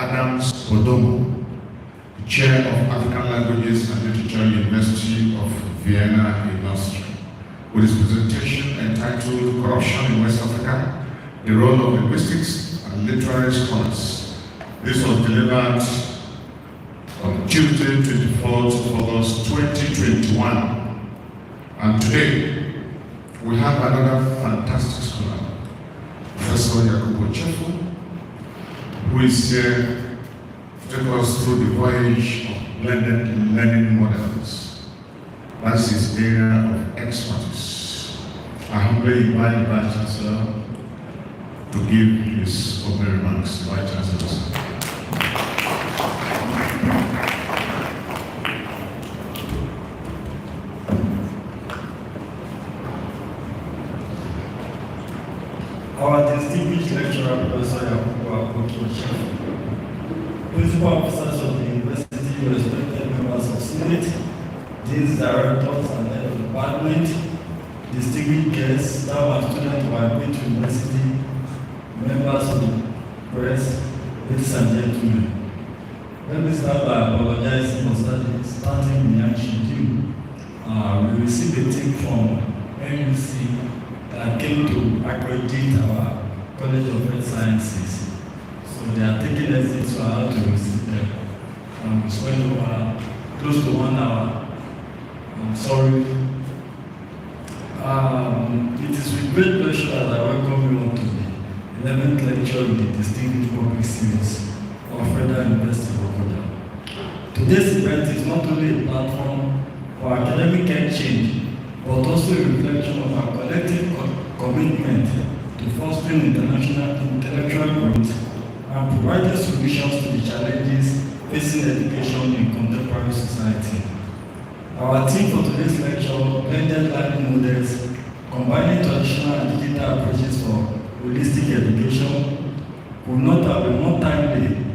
Adams Odomo, Chair of African Languages and Literature, University of Vienna in Austria, with his presentation entitled Corruption in West Africa, the Role of Linguistics and Literary Scholars. This was delivered on Tuesday, 24th of August 2021. And today, we have another fantastic scholar, Professor Yakubu Ochefu, who is here to take us through the voyage of blended learning models. That's his area of expertise. I humbly invite the Vice-Chancellor to give his opening remarks. Vice-Chancellor. Our distinguished lecturer, Professor Yakubu Aboki Ochefu, principal officers of the university, respected members of Senate, deans, directors, and head of department, distinguished guests, staff and students of our great university, members of the press, ladies and gentlemen. Let me start by apologizing for starting behind schedule. We received a tip from MUC that came to accredit our College of Health Sciences. So they are taking us to how to receive them. We spent over close to 1 hour. I'm sorry. It is with great pleasure that I welcome you all to the 11th lecture in the Distinguished Public Series of Federal University Lokoja. Today's event is not only a platform for academic exchange, but also a reflection of our collective commitment to fostering international intellectual growth and providing solutions to the challenges facing education in contemporary society. Our theme for today's lecture, blended learning models, combining traditional and digital approaches for holistic education, will not have been more timely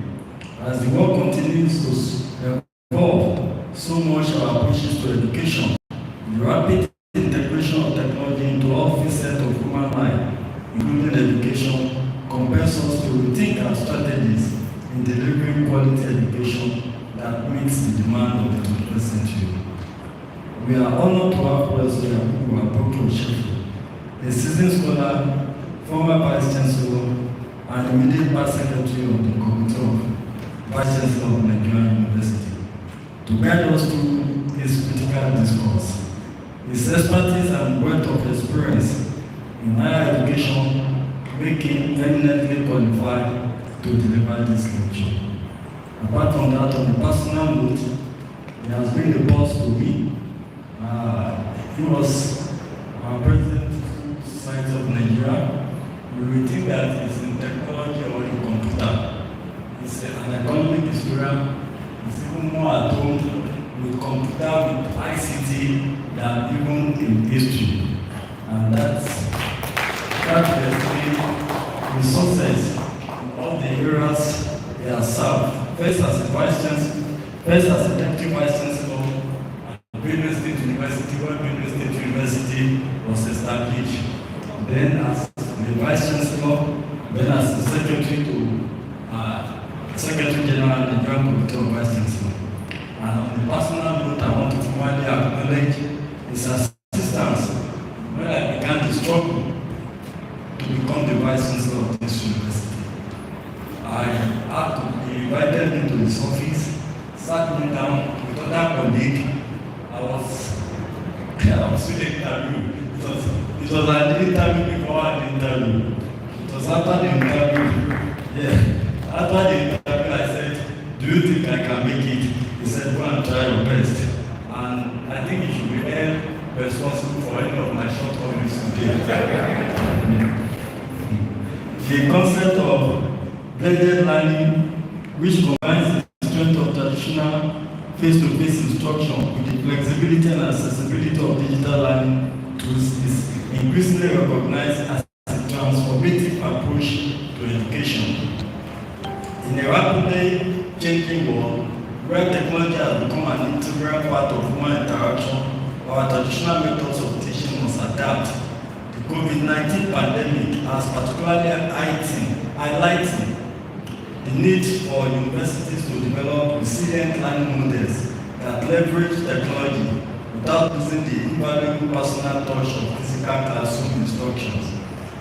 as the world continues to evolve so much our approaches to education. The rapid integration of technology into all facets of human life, including education, compels us to rethink our strategies in delivering quality education that meets the demand of the 21st century. We are honored to have Professor Yakubu Aboki Ochefu, a seasoned scholar, former Vice-Chancellor, and immediate Past Secretary of the Committee of Vice-Chancellor of Nigerian University, to guide us through his critical discourse. His expertise and breadth of experience in higher education make him eminently qualified to deliver this lecture. Apart from that, on a personal note, he has been a boss to me. He was our president of the Society of Nigeria. We will think that he's in technology or in computer. He's an economic historian. He's even more at home with computer, with ICT, than even in history. And that will explain the success in all the areas he has served. First as a Vice-Chancellor, first as a Deputy Vice-Chancellor at Benue State University, where Benue State University was established. Then as the Vice-Chancellor, then as the Secretary to Secretary General of the Nigerian Committee of Vice-Chancellor. And on the personal note, I want to formally acknowledge his assistance when I began to struggle to become the Vice-Chancellor of this university. I had to be invited into his office, sat me down with other colleagues. I was doing an interview. It was an interview before an interview. It was after the interview. Yeah. After the interview, I said, do you think I can make it? He said, go and try your best. And I think you should be held responsible for any of my shortcomings today. The concept of blended learning, which combines the strength of traditional face-to-face instruction with the flexibility and accessibility of digital learning tools, is increasingly recognized as a transformative approach to education. In a rapidly changing world, where technology has become an integral part of human interaction, our traditional methods of teaching must adapt. The COVID-19 pandemic has particularly highlighted the the need for universities to develop resilient learning models that leverage technology without losing the invaluable personal touch of physical classroom instructions.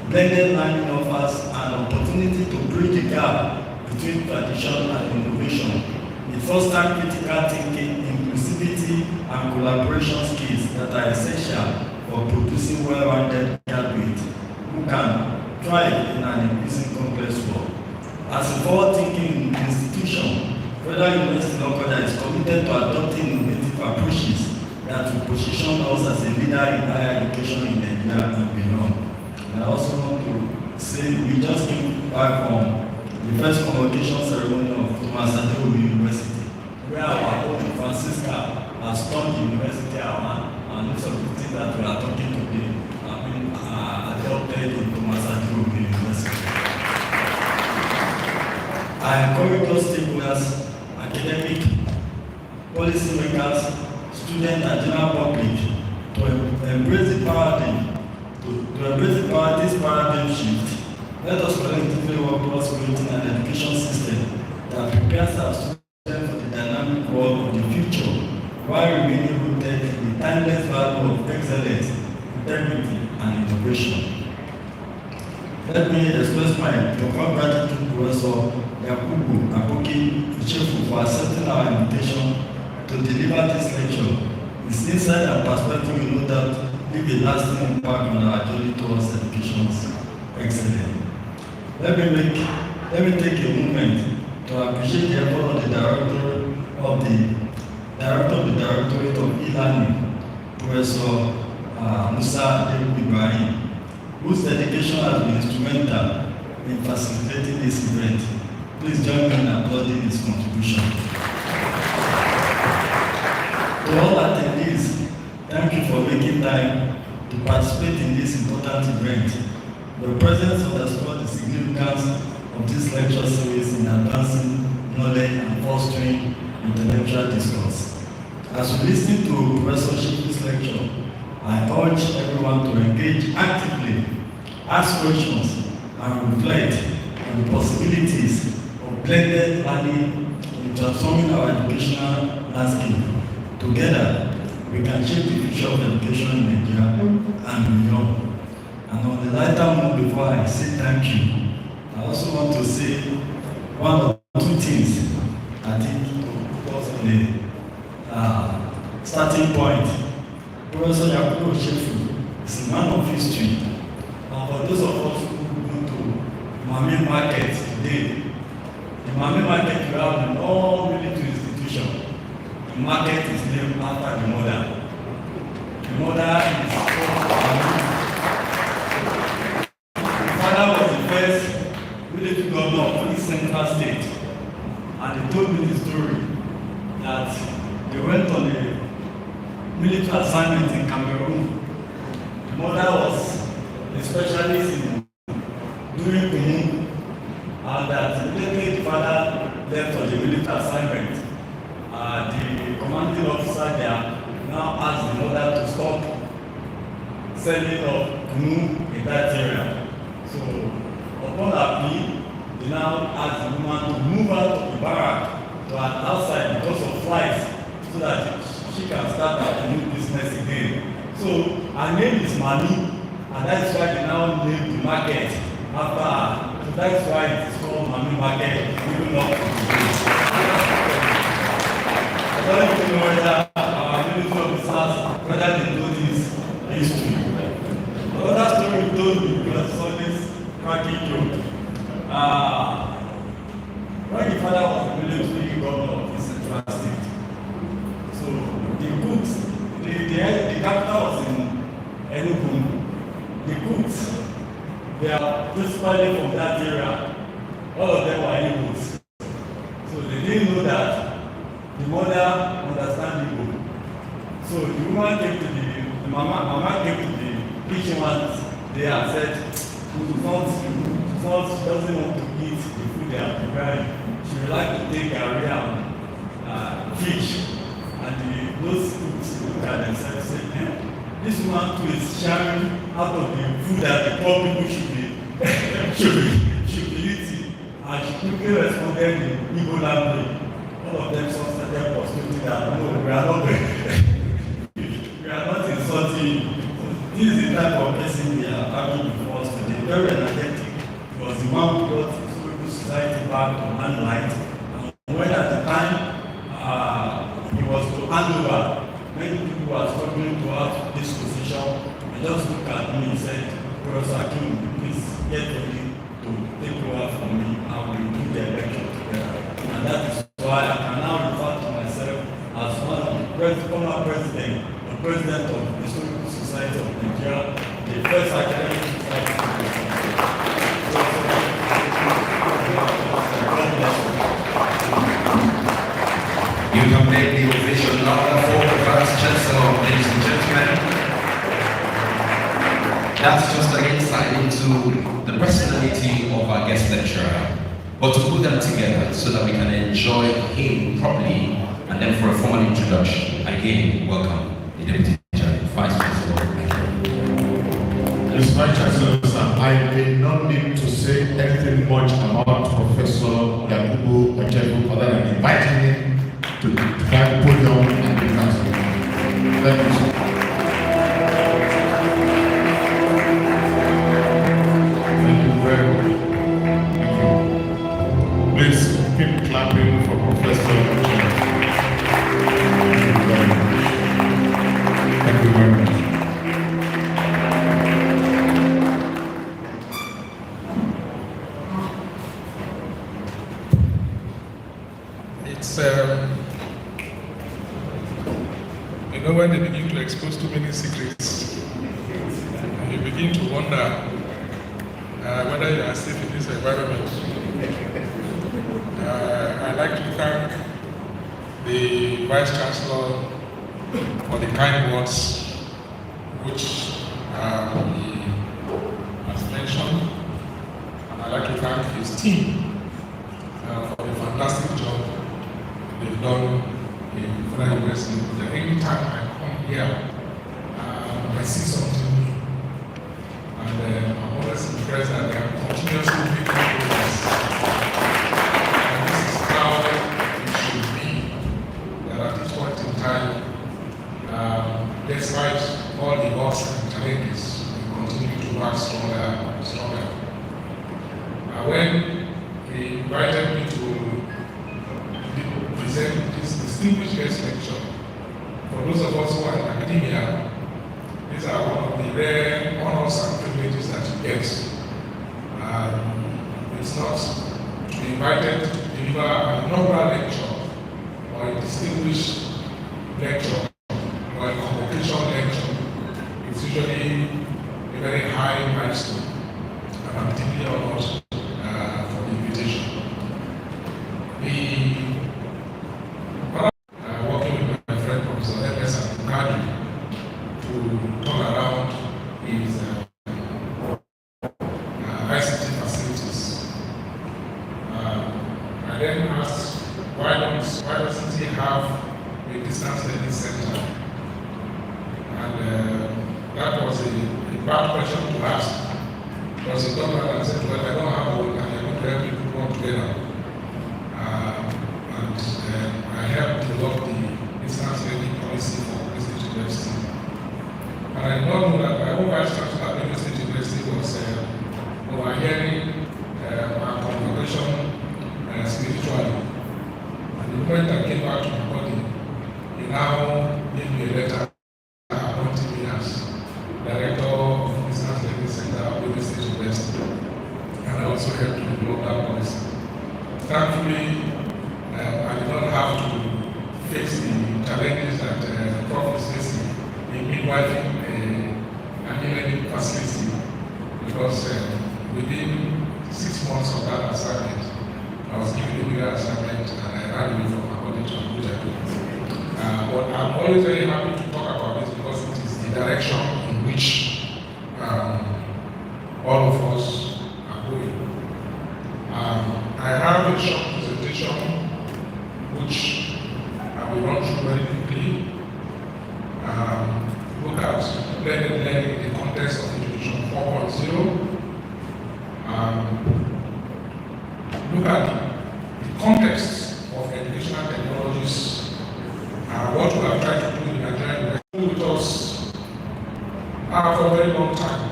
Blended learning offers an opportunity to bridge the gap between tradition and innovation. It fosters critical thinking, inclusivity, and collaboration skills that are essential for producing well-rounded graduates who can thrive in an increasingly complex world. As a forward-thinking institution, Federal University Lokoja is committed to adopting innovative approaches that will position us as a leader in higher education in Nigeria and beyond. And I also want to say we just came back from the first convocation ceremony of Thomas University, where our own Francisca has turned the university around, and most of the things that we are talking today have been adopted in Thomas University. I encourage those stakeholders, academic, policymakers, students, and general public to embrace the paradigm, this paradigm shift. Let us collectively work towards creating an education system that prepares our students for the dynamic world of the future, while remaining rooted in the timeless value of excellence, integrity, and innovation. Let me express my profound gratitude to Professor Yakubu Aboki Ochefu for accepting our invitation to deliver this lecture. His insight and perspective will no doubt leave a lasting impact on our journey towards education's excellence. Let me take a moment to appreciate the effort of the Director of the Directorate of E-learning, Professor Wukari, whose dedication has been instrumental in facilitating this event. Please join me in applauding his contribution. To all attendees, thank you for making time to participate in this important event. Your presence underscores the significance of this lecture series in advancing knowledge and fostering intellectual discourse. As we listen to Professor Ochefu's lecture, I urge everyone to engage actively, ask questions, and reflect on the possibilities of blended learning in transforming our educational landscape. Together, we can shape the future of education in Nigeria and beyond. And on the lighter note, before I say thank you, I also want to say one or two things I think to put on the starting point. Professor Yakubu Ochefu is a man of history. And for those of us who go to Mami Market today, the Mami Market you have in all military institutions. The market is named after the mother. The mother is the father was the first military governor of the Central State, and he told me the story that they went on a military assignment in Cameroon. The mother was a specialist in doing cooking, and that immediately the father left for the military assignment. The commanding officer there now asked the mother to stop selling of canoe in that area. So upon her plea, they now asked the woman to move out of the barrack to an outside because of flies, so that she can start a new business again. So her name is Mami, and that's why they now named the market after her. So that's why it is called Mami Market, even up to today. I don't even know whether our military officers, whether they know this history. Another story we told me because it's always cracking joke. When the father was the military governor of the Central State, so the cooks, the capital was in Enugu. The cooks, they are principally from that area. All of them were Igbos. So they didn't know that the mother understands Igbo. So the woman came to the mama came to the kitchen one day and said, she doesn't want to eat the food they are preparing. She would like to take a real fish. And those cooks look at themselves and say, this woman too is sharing out of the food that the poor people should be eating. And she quickly responded in Igbo language. All of them started postulating that no, we are not we are not insulting. This is the type of person we are having before us today. Very energetic. He was the one who brought the society back to handlight. And when at the time he was to hand over, many people were struggling to have this position. He just looked at me and said, Professor Yakubu, please get ready to take over from me and we will do the election together. And that is why I can now refer to myself as one of the former president, the president of the Historical Society of Nigeria, the first academic society of Nigeria. You can make the ovation louder for the Vice-Chancellor, ladies and gentlemen. That's just an insight into the personality of our guest lecturer. But to put them together so that we can enjoy him properly, and then for a formal introduction, again, welcome the Deputy Vice-Chancellor. Mr. Vice-Chancellor, I may not need to say anything much about Professor Yakubu Ochefu other than inviting him to try to put down and be answered. Thank you, sir. Thank you very much. Thank you. Please keep clapping for Professor Ochefu. Thank you very much. You know, when they begin to expose too many secrets, you begin to wonder whether you are safe in this environment. I'd like to thank the Vice-Chancellor for the kind words which he has mentioned. And I'd like to thank his team for the fantastic job they've done in Federal University. Any time I come here, I see something new. And I'm always impressed that they are continuously making progress. And this is how it should be. That at this point in time, despite all the ups and challenges, we continue to work stronger and stronger. When he invited me to present this distinguished guest lecture, for those of us who are in academia, these are one of the rare honors and privileges that you get. It's not to be invited to deliver an inaugural lecture or a distinguished lecture or a convocation lecture. It's usually a very high milestone, and I'm deeply honored for the invitation. Working with my friend Professor Wukari to turn around his ICT facilities. I then asked, why doesn't he have a distance learning center? And that was a bad question to ask. Because he turned around and said, well, I don't have one, and I'm going to help you put one together. I helped develop the distance learning policy for the State University. And I know that my own Vice-Chancellor at the State University was overhearing our conversation spiritually. And the moment I came back to my body, he now gave me a letter appointing me as Director of the Distance Learning Center at the State University. And I also helped to develop that policy. Thankfully, I did not have to face the challenges that the Prof is facing in midwifing an e-learning facility, because within 6 months of that assignment, I was given a bigger assignment and I ran away from my body to Abuja. But I'm always very happy to talk about this because it is the direction in which all of us are going. I have a short presentation which I will run through very quickly. Look at blended learning in the context of Education 4.0. Look what we have tried to do in Nigeria with us for a very long time.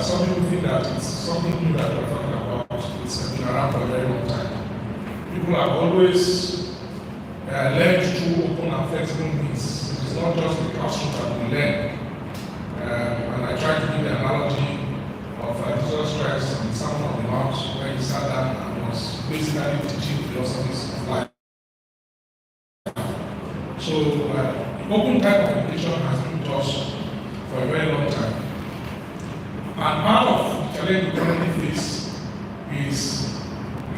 Some people think that it's something new that we're talking about. It's been around for a very long time. People have always learned through open and flexible means. It's not just the classroom that we learn. And I try to give the analogy of Jesus Christ on the Sermon on the Mount, where he sat down and was basically teaching philosophies of life. So, open type of education has been with us for a very long time. And part of the challenge we currently face is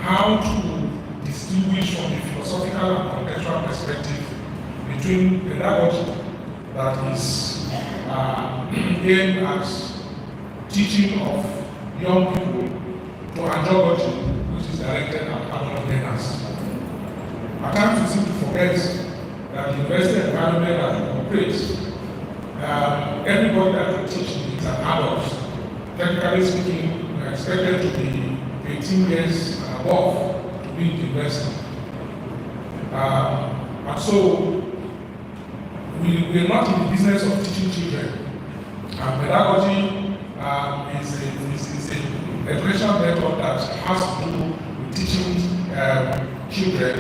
how to distinguish from the philosophical and contextual perspective between pedagogy that is aimed at teaching of young people to andragogy, which is directed at adult learners. At times we seem to forget that the university environment that we operate, everybody that we teach is an adult. Technically speaking, we are expected to be 18 years and above to be in the university. And so, we are not in the business of teaching children. Pedagogy is a educational method that has to do with teaching children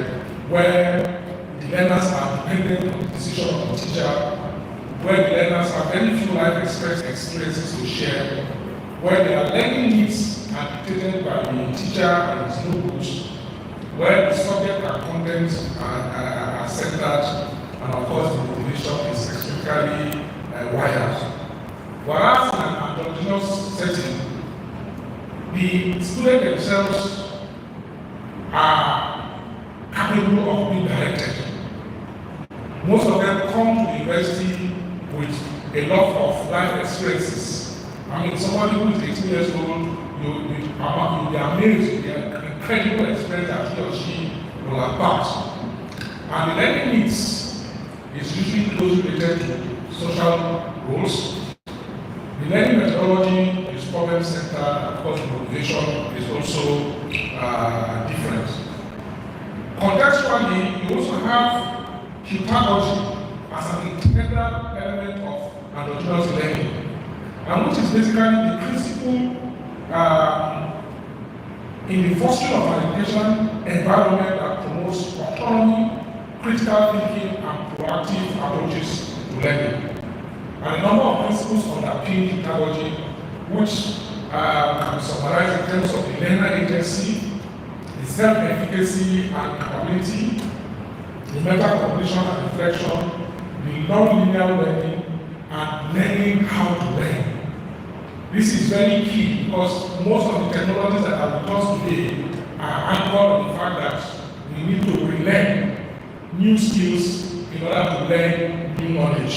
where the learners are dependent on the decision of the teacher, where the learners have very few life experiences to share, where their learning needs are dictated by the teacher and his notebooks, where the subject and content are centered, and of course the motivation is specifically wired. Whereas in an androgynous setting, the students themselves are capable of being directed. Most of them come to the university with a lot of life experiences. I mean, somebody who is 18 years old, you'll be amazed with the incredible experience that he or she will impart. And the learning needs is usually closely related to social roles. The learning methodology is problem-centered, and of course the motivation is also different. Contextually, you also have pedagogy as an integral element of androgynous learning, and which is basically the principle in the fostering of an education environment that promotes autonomy, critical thinking, and proactive approaches to learning. And a number of principles underpin pedagogy, which can be summarized in terms of the learner agency, the self-efficacy and capability, the meta-cognition and reflection, the non-linear learning, and learning how to learn. This is very key because most of the technologies that are with us today are anchored on the fact that we need to relearn new skills in order to learn new knowledge.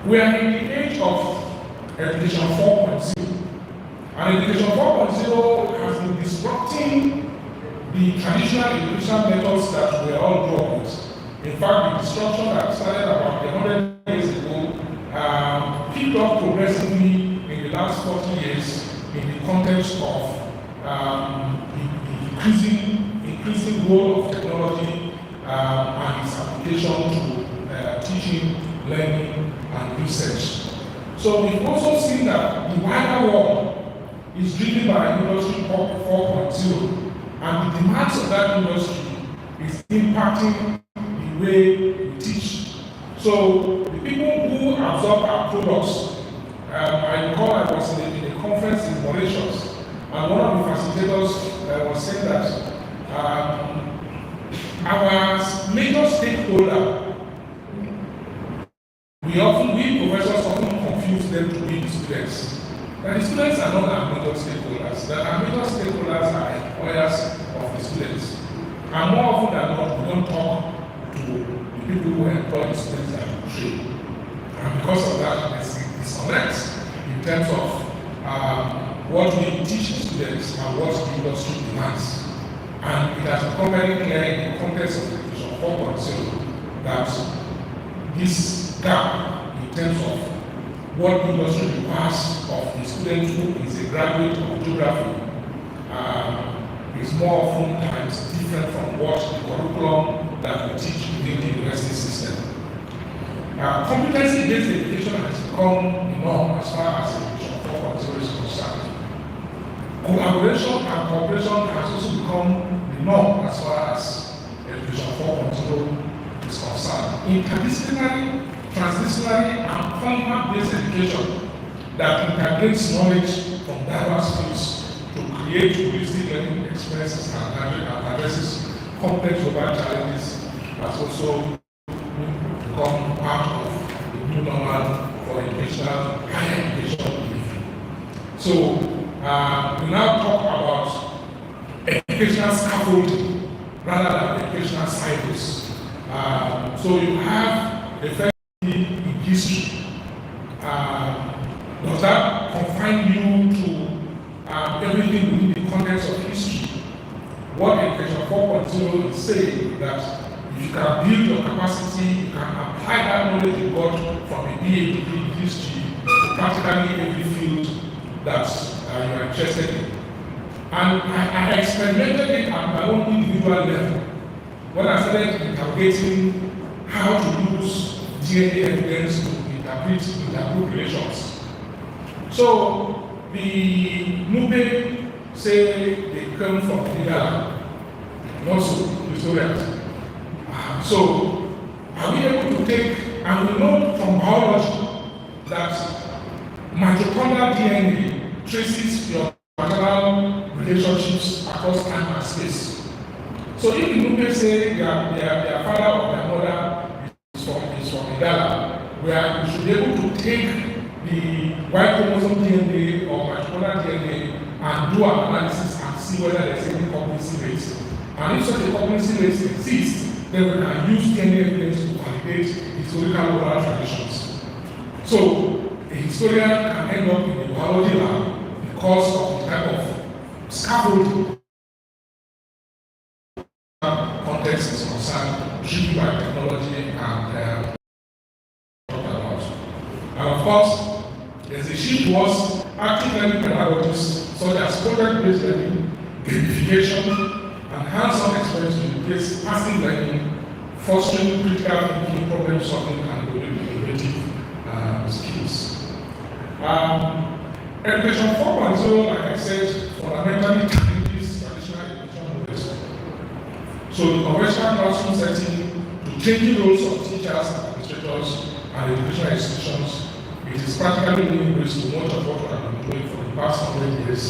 We are in the age of Education 4.0, and Education 4.0 has been disrupting the traditional education methods that we all grew up with. In fact, the disruption that started about 100 years ago picked up progressively in the last 40 years in the context of the increasing role of technology and its application to teaching, learning, and research. So we've also seen that the wider world is driven by Industry 4.0, and the demands of that industry is impacting the way we teach. So the people who absorb our products, I recall I was in a conference in Mauritius, and one of the facilitators was saying that our major stakeholder, we professors often confuse them to be the students. And the students are not our major stakeholders. That our major stakeholders are employers of the students. And more often than not, we don't talk to the people who employ the students that we train. And because of that, there's disconnect in terms of what we teach the students and what the industry demands. And it has become very clear in the context of Education 4.0 that this gap in terms of what the industry requires of the student who is a graduate of geography is more often times different from what the curriculum that we teach within the university system. Competency-based education has become the norm as far as education 4.0 is concerned. Collaboration and cooperation has also become the norm as far as education 4.0 is concerned. Interdisciplinary, transdisciplinary, and polymer-based education that integrates knowledge from diverse fields to create holistic learning experiences and addresses complex global challenges has also become part of the new normal for educational higher education delivery. So we now talk about educational scaffolding rather than educational silos. So you have a very in history. Does that confine you to everything within the context of history? What education 4.0 is saying that if you can build your capacity, you can apply that knowledge you got from a BA degree in history to practically every field that you are interested in. And I experimented it at my own individual level when I started interrogating how to use DNA evidence to interpret intergroup relations. So the Nube say they come from Ghana, and also historians. So are we able to take, and we know from biology that mitochondrial DNA traces your maternal relationships across time and space. So if the Nube say their father or their mother is from Ghana, where we should be able to take the Y chromosome DNA or mitochondrial DNA and do an analysis and see whether there's any competency rates. And if such a competency rates exist, then we can use DNA evidence to validate historical oral traditions. So a historian can end up in the biology lab because of the type of scaffolding context is concerned, driven by technology and and of course, there's a shift towards active learning pedagogies such as project-based learning, gamification, and hands-on experience to replace passive learning, fostering critical thinking, problem solving, and innovative skills. Education 4.0, like I said, fundamentally challenges traditional education models. So the conventional classroom setting to changing roles of teachers, administrators, and educational institutions, it is practically doing ways to much of what we have been doing for the past 100 years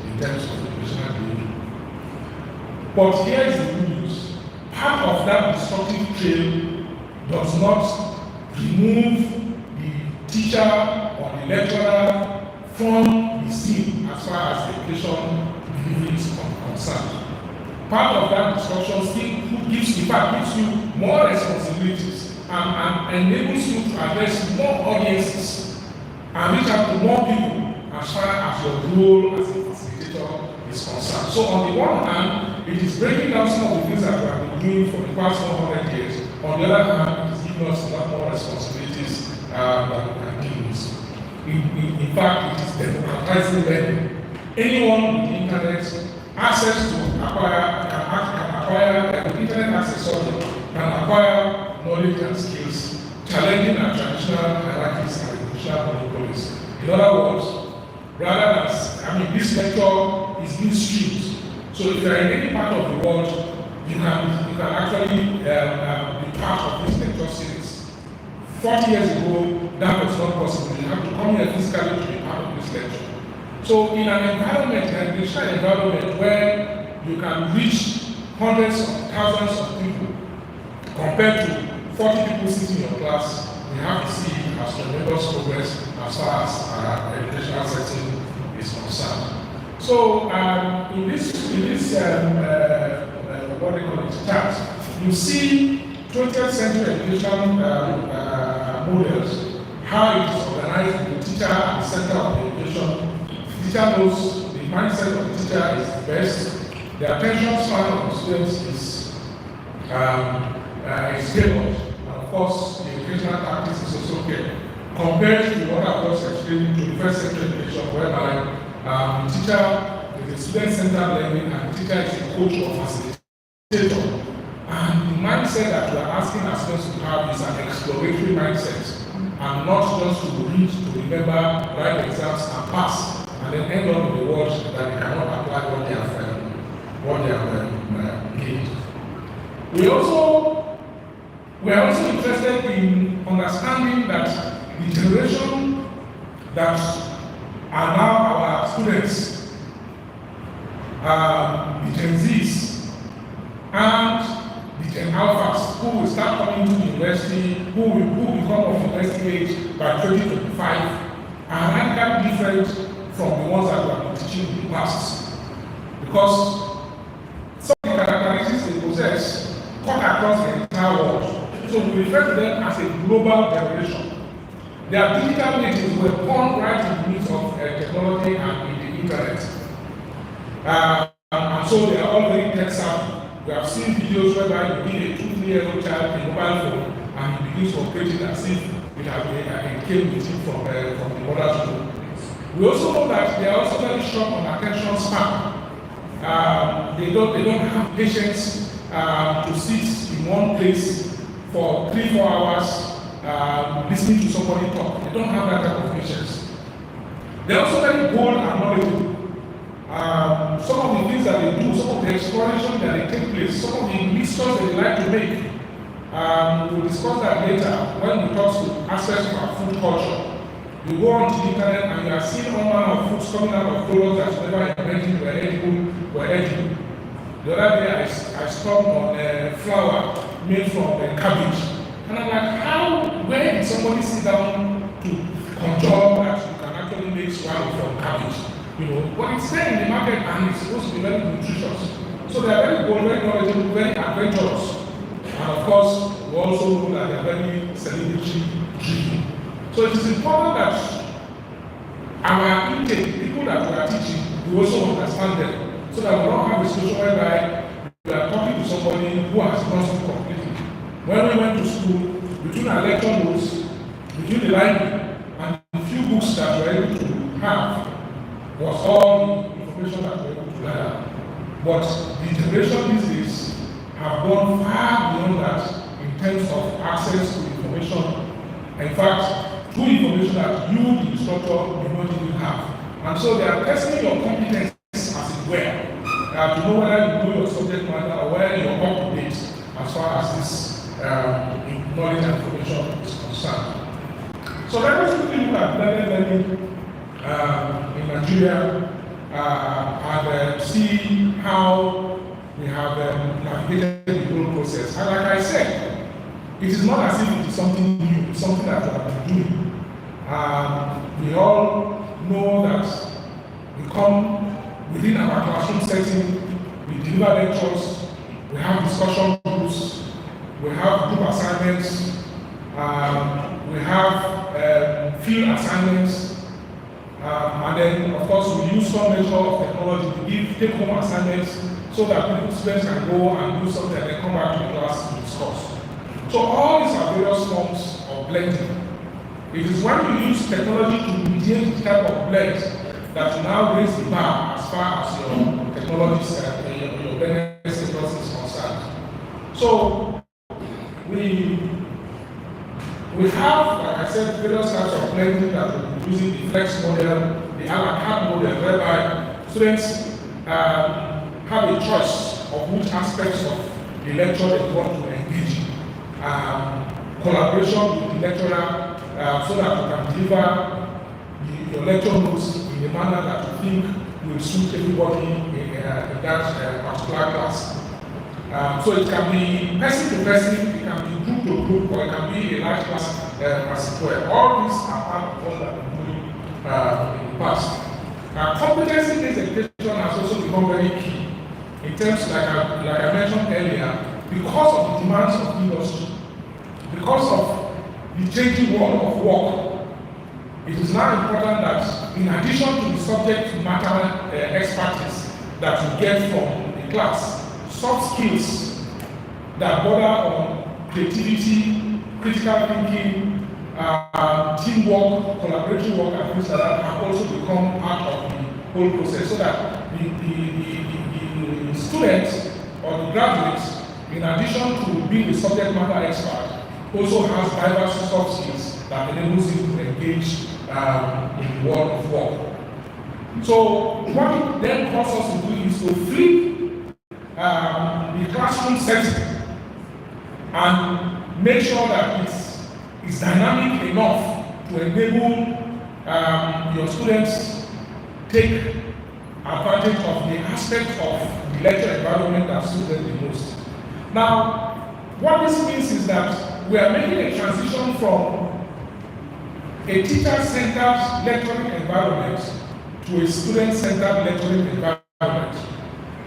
in terms of educational delivery. But here is the good news. Part of that destructive trail does not remove the teacher or the lecturer from the scene as far as the education delivery is concerned. Part of that destruction still gives you more responsibilities and enables you to address more audiences and reach out to more people as far as your role as a facilitator is concerned. So on the one hand, it is breaking down some of the things that we have been doing for the past 100 years. On the other hand, it is giving us a lot more responsibilities that we can deal with. In fact, it is democratizing learning. Anyone with the internet access to acquire internet access can acquire knowledge and skills, challenging our traditional hierarchies and educational monopolies. In other words, rather than, this lecture is being streamed. So if you are in any part of the world, you can actually be part of this lecture series. 40 years ago, that was not possible. You have to come here physically to be part of this lecture. So in an environment, an educational environment where you can reach hundreds of thousands of people compared to 40 people sitting in your class, we have to see it as tremendous progress as far as our educational setting is concerned. So in this what they call it, chart, you see 20th century education models, how it is organized with the teacher at the center of the education. The teacher knows the mindset of the teacher is the best. The attention span of the students is tailored. And of course, the educational tactics is also okay. Compared to what I was explaining to the first century education, whereby the teacher is a student-centered learning, and the teacher is a coach or facilitator. And the mindset that we are asking our students to have is an exploratory mindset, and not just to read, to remember, write exams and pass, and then end up in the world that they cannot apply what they have gained. We are also interested in understanding that the generation that are now our students, the Gen Zs and the Gen Alphas, who will start coming to university, who become of university age by 2025, are radically different from the ones that we have been teaching in the past. Because some of the characteristics they possess cut across the entire world. So we refer to them as a global generation. They are digital natives who were born right in the midst of technology and in the internet. And so they are all very tech savvy. We have seen videos whereby you give a 2-3-year-old child a mobile phone and he begins to operate it as if it came with him from the mother's womb. We also know that they are also very short on attention span. They don't have patience to sit in one place for 3-4 hours listening to somebody talk. They don't have that type of patience. They're also very bold and knowledgeable. Some of the things that they do, some of the exploration that they take place, some of the mixtures that they like to make, we'll discuss that later when we talk to aspects of our food culture. You go onto the internet and you are seeing all manner of foods coming out of products that never invented were edible. The other day I stumbled on flour made from cabbage. And I'm like, where did somebody sit down to conjure that you can actually make swallow from cabbage? You know, but it's there in the market and it's supposed to be very nutritious. So they are very bold, very knowledgeable, very adventurous. And of course, we also know that they are very celebrity driven. So it is important that our intake, people that we are teaching, we also understand them. So that we don't have a situation whereby we are talking to somebody who has lost completely. When we went to school, between our lecture notes, between the library, and the few books that we were able to have, was all the information that we were able to learn. But the generation these days have gone far beyond that in terms of access to information. In fact, to information that you, the instructor, may not even have. And so they are testing your competence, as it were, to know whether you know your subject matter or whether you're up to date as far as this knowledge and information is concerned. So let us quickly look at learning in Nigeria and see how we have navigated the whole process. And like I said, it is not as if it is something new, it's something that we have been doing. We all know that we come within our classroom setting, we deliver lectures, we have discussion groups, we have group assignments, we have field assignments, and then of course we use some measure of technology to take home assignments so that students can go and do something and then come back to the class to discuss. So all these are various forms of blending. It is when you use technology to mediate the type of blend that you now raise the bar as far as your technology your benefits is concerned. So we have, like I said, various types of blending that we're using: the flex model, the a la carte model, whereby students have a choice of which aspects of the lecture they want to engage in. Collaboration with the lecturer so that you can deliver your lecture notes in a manner that you think will suit everybody in that particular class. So it can be person to person, it can be group to group, or it can be a large class as well. All these are part of what we have been doing in the past. Competency-based education has also become very key in terms, like I mentioned earlier, because of the demands of industry, because of the changing world of work. It is now important that in addition to the subject matter expertise that you get from the class, soft skills that border on creativity, critical thinking, teamwork, collaborative work, and things like that have also become part of the whole process, so that the students or the graduates, in addition to being a subject matter expert, also has diverse soft skills that enables him to engage in the world of work. So what it then calls us to do is to flip the classroom setting and make sure that it's dynamic enough to enable your students take advantage of the aspect of the lecture environment that suits them the most. Now, what this means is that we are making a transition from a teacher-centered lecturing environment to a student-centered lecturing environment.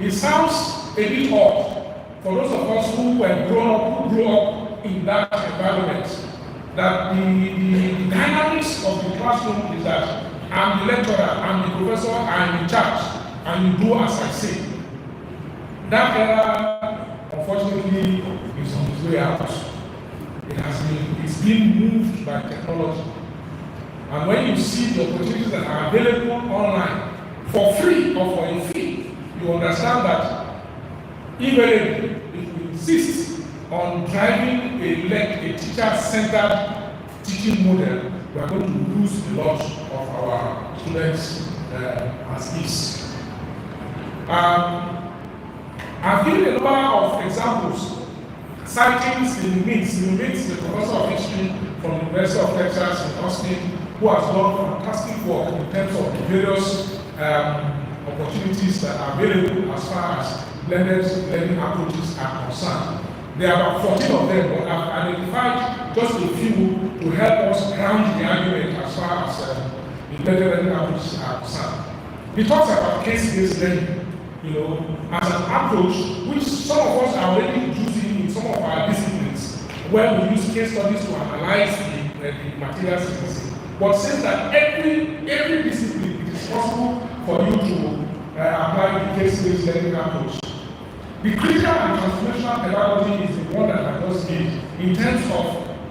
It sounds a bit odd for those of us who grew up in that environment, that the dynamics of the classroom is that I'm the lecturer, I'm the professor, I'm in charge, and you do as I say. That era, unfortunately, is on its way out. It's been moved by technology. And when you see the opportunities that are available online for free or for a fee, you understand that invariably, if we insist on driving a teacher-centered teaching model, we are going to lose a lot of our students as is. I've given a number of examples, citing Stephen Means, the professor of history from the University of Texas in Austin, who has done fantastic work in terms of the various opportunities that are available as far as blended learning approaches are concerned. There are about 14 of them, but I've identified just a few to help us ground the argument as far as the blended learning approaches are concerned. He talks about case-based learning, as an approach which some of us are already using in some of our disciplines, where we use case studies to analyze the materials in this. But says that every discipline, it is possible for you to apply the case-based learning approach. The critical and transformational pedagogy is the one that I just gave in terms of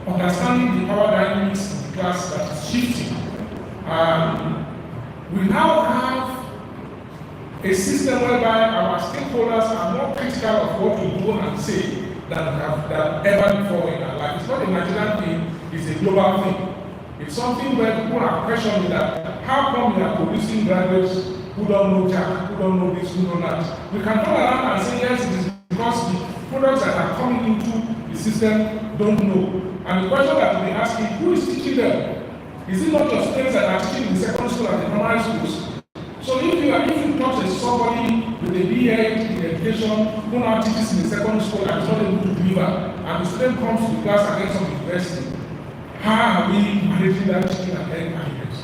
understanding the power dynamics in the class that is shifting. We now have a system whereby our stakeholders are more critical of what we do and say than ever before in our life. It's not a Nigerian thing, it's a global thing. It's something where people are questioning that how come we are producing graduates who don't know Jack, who don't know this, who don't know that. We can turn around and say yes, it is because the products that are coming into the system don't know. And the question that we'll be asking, who is teaching them? Is it not your students that are teaching in the secondary school and the primary schools? So if you talk to somebody with a BA in education who now teaches in the secondary school and is not able to deliver, and the student comes to the class and gets some university, how are we managing that teaching and learning argument?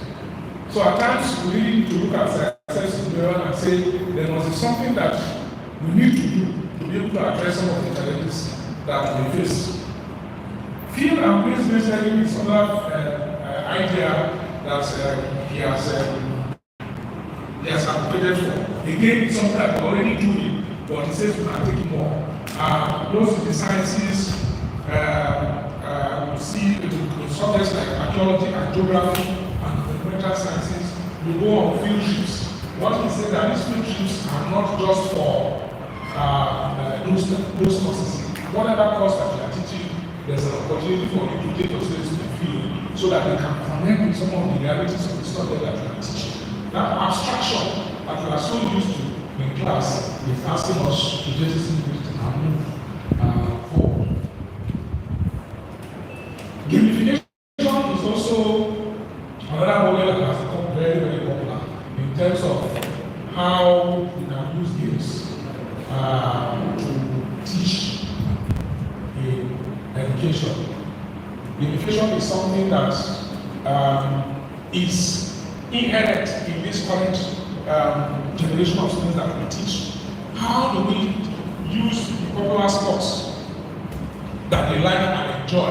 So at times we really need to look at ourselves in the mirror and say there must be something that we need to do to be able to address some of the challenges that we face. Field and place-based learning is another idea that he has advocated for. Again, it's something that we're already doing, but he says we can take more. Those in the sciences, we see in subjects like archaeology and geography and environmental sciences, we go on field trips. What he said that these field trips are not just for those courses. Whatever course that you are teaching, there's an opportunity for you to take your students to the field so that they can connect with some of the realities of the subject that you are teaching. That abstraction that we are so used to in class is asking us to just distinguish and move forward. Gamification is also another model that has become very, very popular in terms of how we can use games to teach in education. Gamification is something that is inherent in this current generation of students that we teach. How do we use the popular sports that they like and enjoy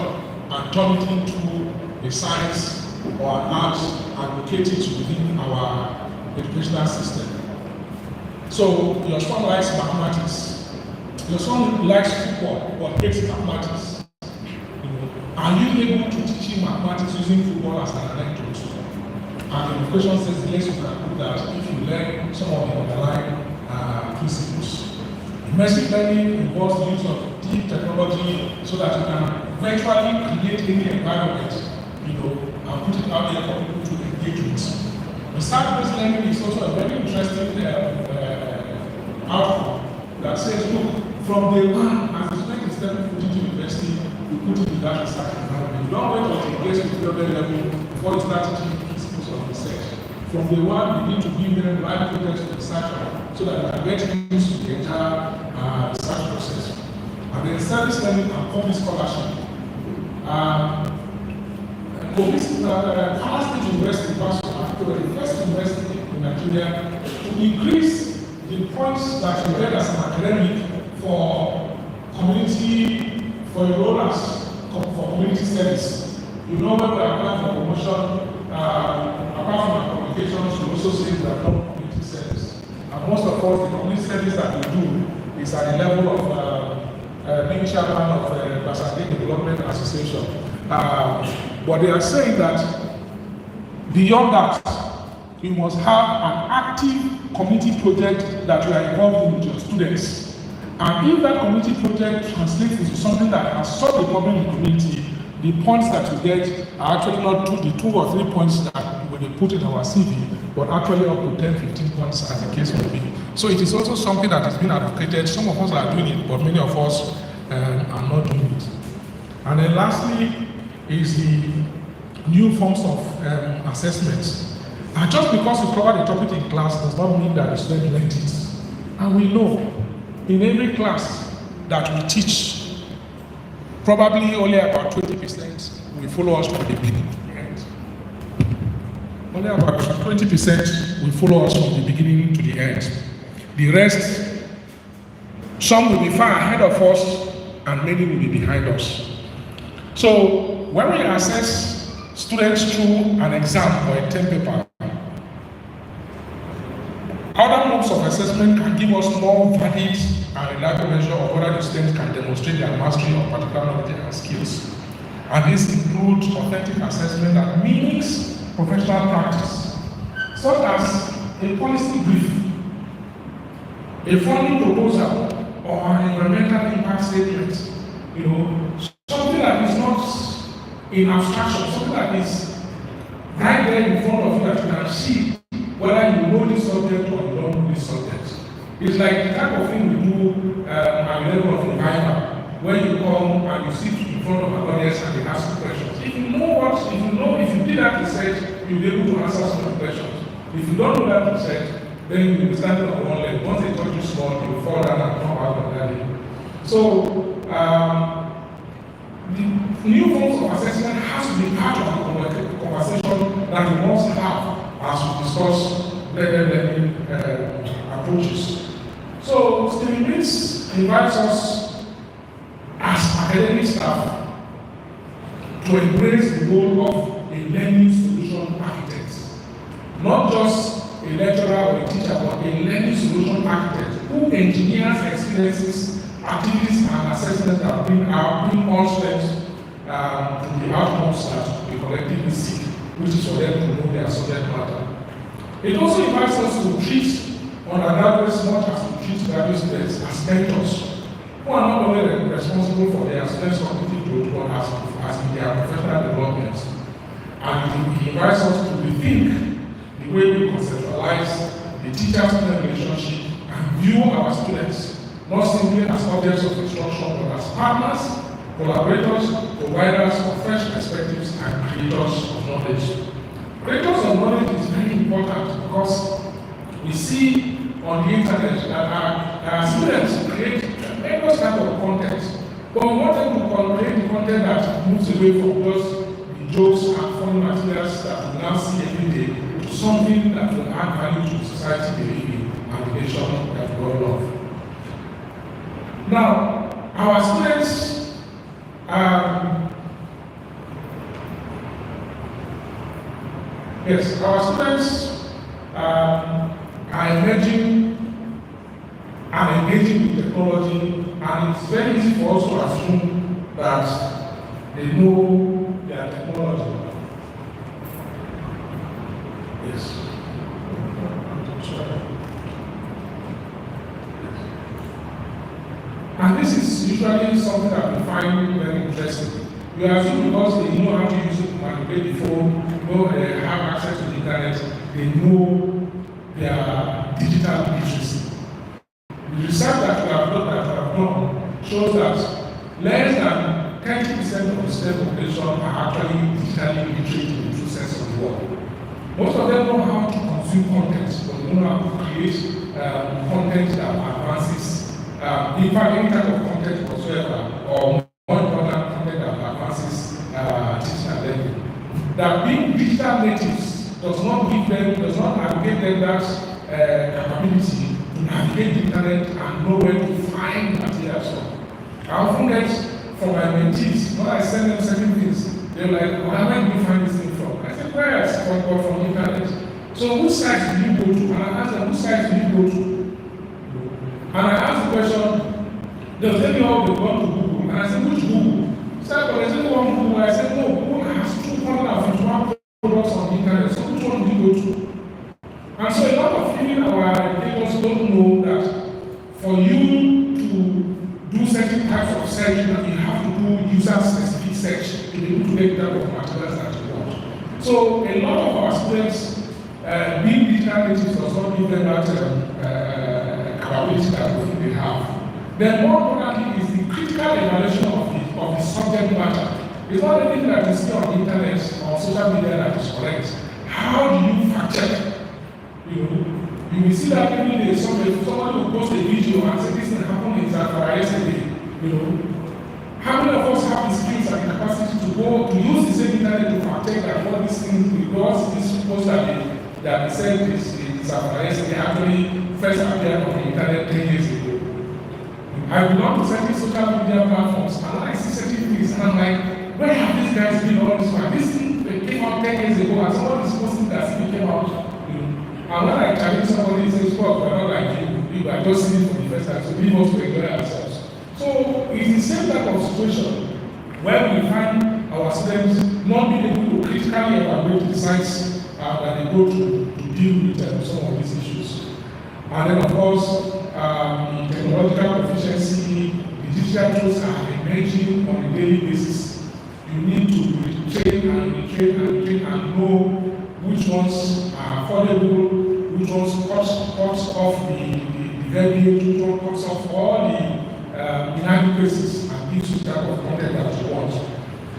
and turn it into a science or an art and locate it within our educational system? So your son likes mathematics, your son likes football but hates mathematics. Are you able to teach him mathematics using football as an anecdote? And the education says yes, you can do that if you learn some of the underlying principles. Immersive learning involves the use of deep technology so that you can virtually create any environment, and put it out there for people to engage with. Research-based learning is also a very interesting outcome that says, look, from day one, as the student is stepping foot into university, you put it in that research environment. You don't wait until you get to the level before you start teaching principles of research. From day one, you need to give them the right context to research so that you can get used to the entire research process. And then service learning and public scholarship. Past University in particular, the first university in Nigeria to increase the points that you get as an academic for community, for enrollers, for community service. You know when we apply for promotion, apart from our communications, you also say that no community service. And most of all, the community service that we do is at the level of being chairman of the Basade Development Association. But they are saying that beyond that, you must have an active community project that you are involved in with your students. And if that community project translates into something that has solved the problem in the community, the points that you get are actually not the 2 or 3 points that we put in our CV, but actually up to 10, 15 points as the case may be. So it is also something that has been advocated. Some of us are doing it, but many of us are not doing it. And then lastly is the new forms of assessments. And just because you cover the topic in class does not mean that the student learned it. And we know in every class that we teach, probably only about 20% will follow us from the beginning to the end. Only about 20% will follow us from the beginning to the end. The rest, some will be far ahead of us and many will be behind us. So when we assess students through an exam or a term paper, other modes of assessment can give us more valid and reliable measure of whether the students can demonstrate their mastery of particular knowledge and skills. And this includes authentic assessment that mimics professional practice, such as a policy brief, a funding proposal, or an environmental impact statement. Something that is not in abstraction, something that is right there in front of you that you can see whether you know this subject or you don't know this subject. It's like the type of thing we do at the level of revival, where you come and you sit in front of an audience and they ask you questions. If you did that research, you'll be able to answer some of the questions. If you don't know that research, then you'll be standing on one leg. Once they touch you small, you'll fall down and come out of that leg. So, the new forms of assessment has to be part of the conversation that we must have as we discuss learning approaches. So, Stephen Bates invites us as academic staff to embrace the role of a learning solution architect. Not just a lecturer or a teacher, but a learning solution architect who engineers experiences, activities, and assessments that bring all students to the outcomes that we collectively seek, which is for them to know their subject matter. It also invites us to treat undergraduates much as we treat graduate students as mentors, who are not only responsible for their students' cognitive growth, but as in their professional development. And he invites us to rethink the way we conceptualize the teacher-student relationship and view our students not simply as objects of instruction, but as partners, collaborators, providers of fresh perspectives, and creators of knowledge. Creators of knowledge is very important because we see on the internet that our students create various kinds of content, but we want them to create the content that moves away from just the jokes and funny materials that we now see every day to something that will add value to the society we live in and the nation that we all love. Now, our students are emerging and engaging with technology, and it's very easy for us to assume that they know their technology. is usually something that we find very interesting. You assume because they know how to use it to manipulate the phone, know they have access to the internet, they know their digital literacy. The research that we have done shows that less than 30% of the student population are actually digitally literate in the true sense of the word. Most of them know how to consume content, but they don't know how to create content that advances, in fact, any type of content whatsoever, or more important content that advances teaching and learning. That being digital natives does not navigate them that capability to navigate the internet and know where to find materials from. I often get from my mentees, when I send them certain things, they're like, where do you find this thing from? I said, where else? From the internet. So which sites do you go to? And I ask them, which sites do you go to? And I ask the question, they'll tell me how they've gone to Google. And I said, which Google? But there's only one Google. I said, no, Google has 251 products on the internet. So which one do you go to? And so a lot of even our educators don't know that for you to do certain types of search, you have to do user-specific search to be able to get that of materials that you want. So a lot of our students, being digital natives does not give them that capability that we think they have. Then more importantly is the critical evaluation of the subject matter. It's not anything that you see on the internet or social media that is correct. How do you fact check? You will see that every day somebody will post a video and say this thing happened in Zamfara yesterday. How many of us have the skills and the capacity to go to use the same internet to fact check that what this thing, because this post that they said is Zamfara yesterday actually first appeared on the internet 10 years ago. I belong to certain social media platforms and I see certain things and I'm like, where have these guys been all this time? This thing came out 10 years ago and someone is posting that still came out. And when I challenge somebody and say, well, we're not like you, we are just seeing it for the first time, so we must enjoy ourselves. So it's the same type of situation where we find our students not being able to critically evaluate the science that they go to deal with some of these issues. And then of course, the technological proficiency, the digital tools are emerging on a daily basis. You need to train and know which ones are affordable, which ones cuts off the revenue, which one cuts off all the inadequacies and gives you the type of content that you want.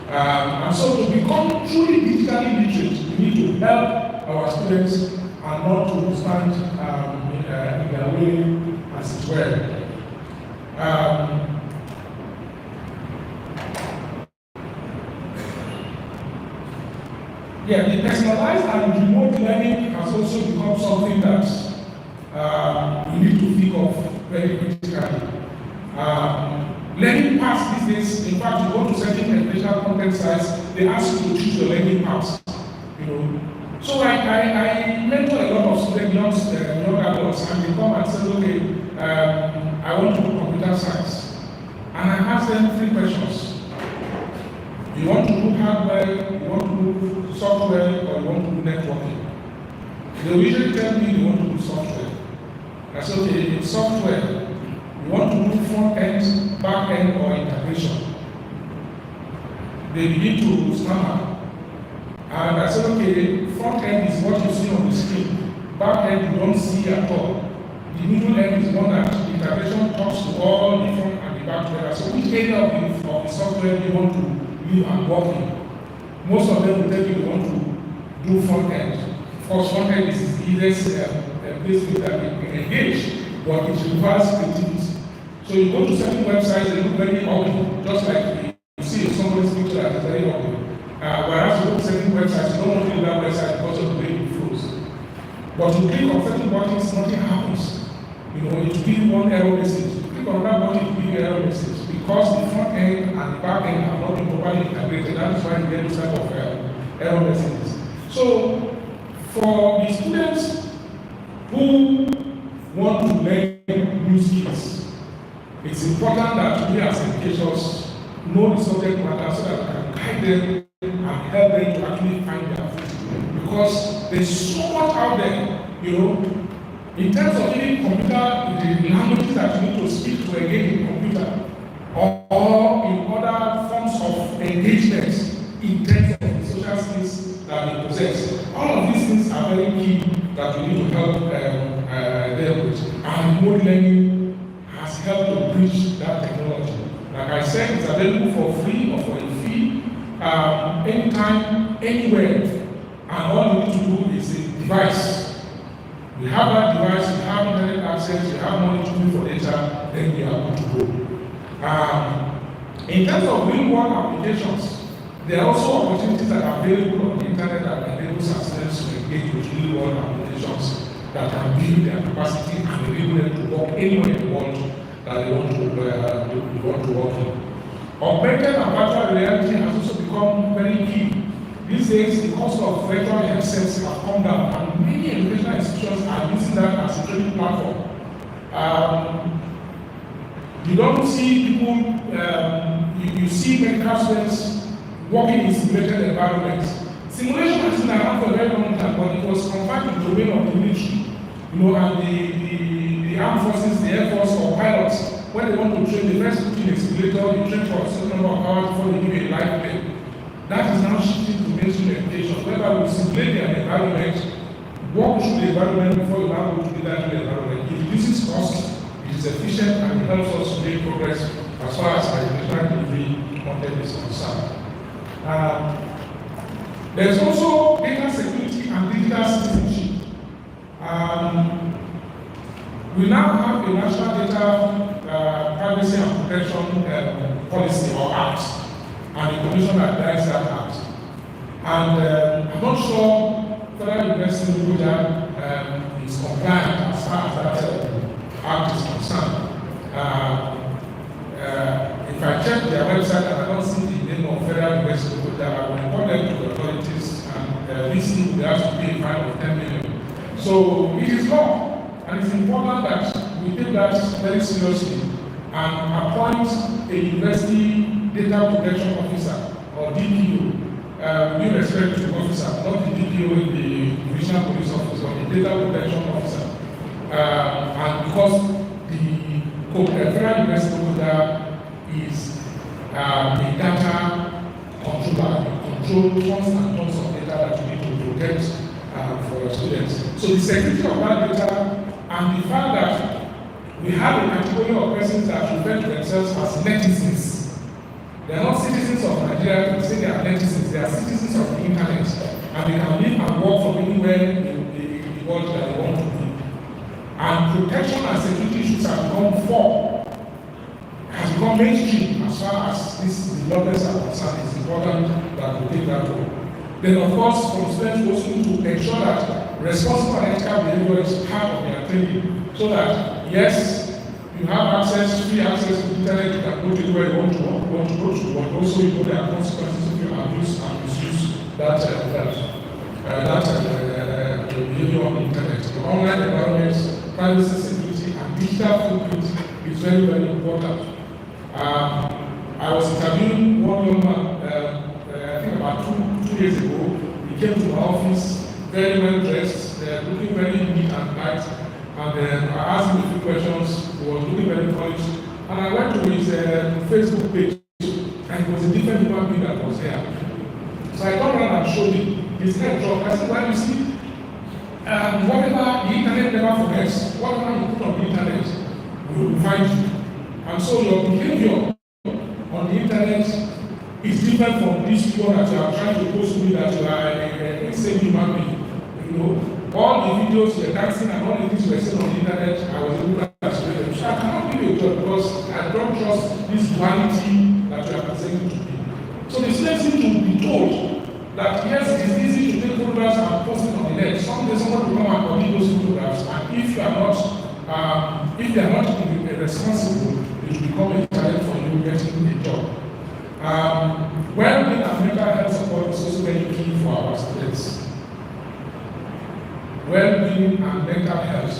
And so to become truly digitally literate, we need to help our students and not to stand in their way as it were. Yeah, the personalized and remote learning has also become something that we need to think of very critically. Learning paths these days, in fact, you go to certain educational content sites, they ask you to choose your learning paths. So I mentor a lot of students, young adults, and they come and say, okay, I want to do computer science. And I ask them 3 questions. You want to do hardware, you want to do software, or you want to do networking? They will usually tell me they want to do software. I say, okay, in software, you want to do front end, back end, or integration? They begin to stammer. And I said, okay, front end is what you see on the screen. Back end you don't see at all. The middle end is one that the integration talks to all the front and the back together. So which area of the software do you want to live and work in? Most of them will tell you they want to do front end. Of course, front end is the easiest place that they can engage, but it requires creativity. So you go to certain websites, they look very ugly, just like you see somebody's picture that is very ugly. Whereas you go to certain websites, you don't want to leave that website because of the way it flows. But you click on certain buttons, nothing happens. It will give one error message. You click on that button, it will give you error message. Because the front end and the back end have not been properly integrated, that's why you get this type of error messages. So, for the students who want to learn new skills, it's important that we as educators know the subject matter so that we can guide them and help them to actually find their foot. Because there's so much out there, in terms of any computer, the languages that you need to speak to again in computer, or in other forms of engagement in terms of the social skills that they possess. All of these things are very key that we need to help them with. And remote learning has helped to bridge that technology. Like I said, it's available for free or for a fee, anytime, anywhere. And all we need to do is a device. We have that device, we have internet access, we have money to pay for data, then we are good to go. In terms of real-world applications, there are also opportunities that are available on the internet that enables our students to engage with real-world applications that can build their capacity and enable them to work anywhere in the world that they want to work in. Augmented and virtual reality has also become very key. These days, the cost of virtual headsets have come down, and many educational institutions are using that as a training platform. You don't see people, you see medical students working in simulated environments. Simulation has been around for a very long time, but it was confined to the domain of the military. And the armed forces, the air force, or pilots, when they want to train, they first put in a simulator, you train for a certain number of hours before they give you a live plane. That is now shifting to mainstream education, whereby we simulate the environment, walk through the environment before you now go to that environment. It reduces cost, it is efficient, and it helps us to make progress as far as educational delivery content is concerned. There's also data security and digital citizenship. We now have a national data privacy and protection policy or act, and the commission that guides that act. And I'm not sure Federal University Lokoja is compliant as far as that act is concerned. If I check their website and I don't see the name of Federal University Lokoja, I will report them to the authorities, and this they have to pay a fine of 10 million. So it is law. And it's important that we take that very seriously and appoint a university data protection officer or DPO, with respect to the officer, not the DPO in the divisional police office, but the data protection officer. And because the Federal University Lokoja is a data controller, control tons and tons of data that you need to protect for your students. So the security of that data and the fact that we have a category of persons that refer to themselves as netizens. They are not citizens of Nigeria, we say they are netizens, they are citizens of the internet, and they can live and work from anywhere in the world that they want to be. And protection and security issues have become mainstream as far as these developments are concerned. It's important that we take that role. Then, of course, from students also need to ensure that responsible and ethical behavior is part of their training, so that, yes, you have free access to the internet, you can go to where you want to go to, but also you know there are consequences if you abuse and misuse that behavior on the internet. The online environments, privacy, security, and digital footprint is very, very important. I was interviewing one young man, I think about two years ago. He came to my office, very well dressed, looking very neat and bright. And I asked him a few questions. He was looking very polished. And I went to his Facebook page, and it was a different human being that was there. So I turned around and showed him his head dropped. I said, well, you see, whatever the internet never forgets, whatever you put on the internet, we will find you. And so your behavior on the internet is different from these people that you are trying to post to me that you are a insane human being. All the videos you are dancing and all the things you were saying on the internet, I was able to answer them. So I cannot give you a job because I don't trust this duality that you are presenting to me. So the students need to be told that yes, it is easy to take photographs and post it on the net. Someday someone will come and complete those photographs, and if they are not responsible, it will become a challenge for you getting a job. Well-being and mental health support is also very key for our students. Well-being and mental health.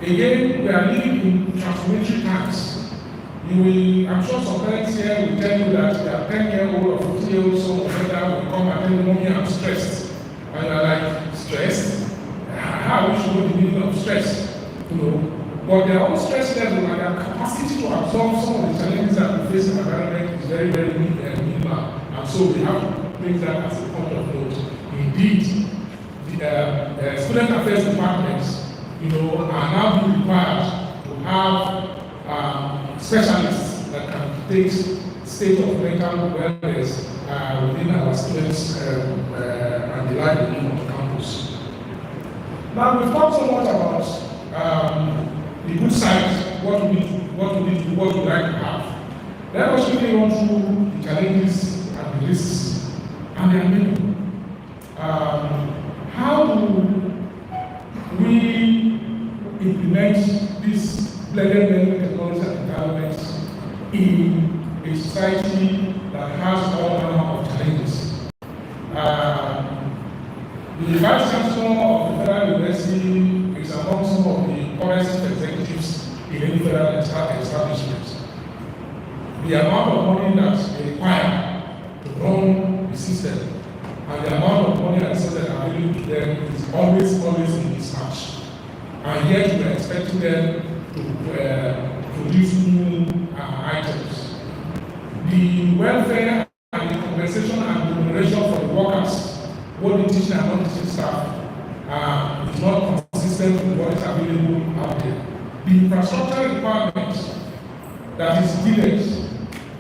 Again, we are living in transformatory times. I'm sure some parents here will tell you that their 10-year-old or 15-year-old son or daughter will come and tell you, "Mommy, I'm stressed." And you're like, "Stressed? How we should know the meaning of stress?" But their own stress level and their capacity to absorb some of the interface environment is very, very minimal. And so we have to make that as a point of note. Indeed, the student affairs departments, are now being required to have specialists that can take state of mental wellness within our students and the life on campus. Now we've talked so much about the good side, what we like to have. Let us quickly run through the challenges and the risks, and there are many. How do we implement these blended learning technologies and environments in a society that has all manner of challenges? The Vice-Chancellor of the Federal University is among some of the poorest executives in any federal establishment. The amount of money that's required to run the system and the amount of money and system available to them is always in mismatch. And yet we are expecting them to produce new items. The welfare and the compensation and remuneration for the workers, both the teaching and non-teaching staff, is not consistent with what is available out there. The infrastructure requirements that is needed.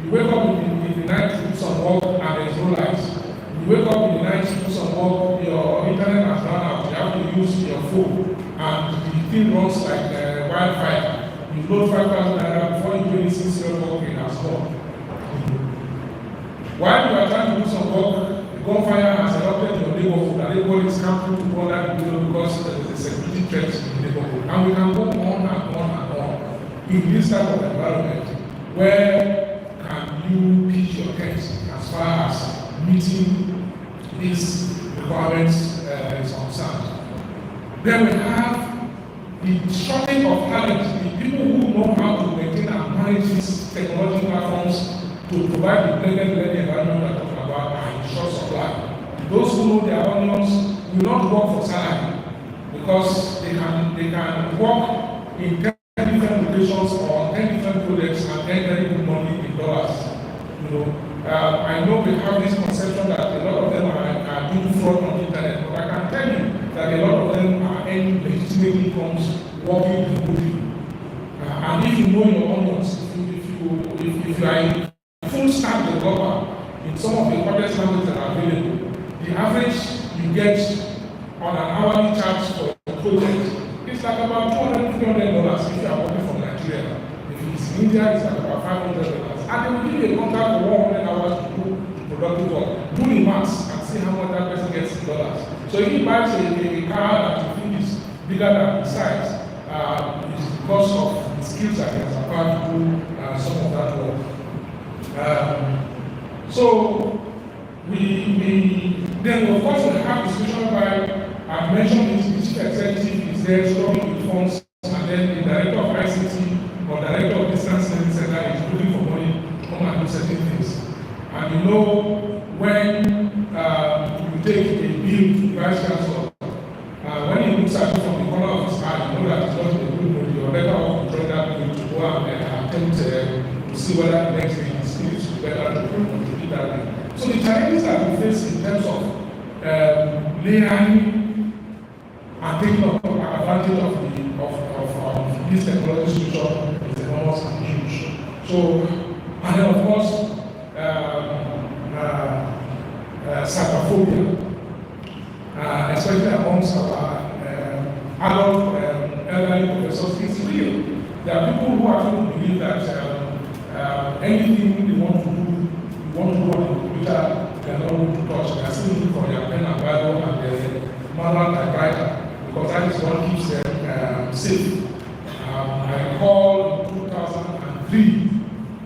You wake up in the night to do some work and there is no light. You wake up in the night to do some work, your internet has run out, you have to use your phone, and the thing runs like wildfire. You load 5,000 naira before you do any serious work in our store. While you are trying to do some work, the gunfire has erupted in your neighborhood, and everybody is camping to go that because there is a security threat in the neighborhood. And we can go on and on and on in this type of environment where can you pitch your case as far as meeting these requirements is concerned. Then we have the shortage of talent, the people who know how to maintain and manage these technology platforms to provide the blended learning environment we're talking about are in short supply. Those who know their onions will not work for salary because they can work in 10 different locations or 10 different projects and earn very good money in dollars. I know we have this conception that a lot of them are doing fraud on the internet, but I can tell you that a lot of them are earning legitimate incomes working remotely. And if you know your onions, if you are in full stack developer in some of the project languages that are available, the average you get on an hourly charge for a project is like about $200-300 if you are working from Nigeria. If it's in India, it's like about $500. And they will give you a contract for 100 hours to do productive work. Do the maths and see how much that person gets in dollars. So if he buys a car that you think is bigger than the size, it's because of the skills that he has acquired to do some of that work. So then of course we have discussion where I've mentioned the chief executive is there struggling with funds, and then the director of ICT or director of distance learning center is looking for money to come and do certain things. And when you take a bill to the Vice-Chancellor, when he looks at it from the corner of his eye, you know that it's not a good money. You're better off to join that bill to go and attempt to see whether the next thing is still better to contribute that way. So the challenges that we face in terms of layering and taking advantage of this technology solution is enormous and huge. So, and then of course, cyberphobia, especially amongst our adult elderly professors, is real. There are people who actually believe that anything they want to do, on the computer, they are not going to touch. They are still looking for their pen and Bible and their manual typewriter, because that is what keeps them safe. I recall in 2003,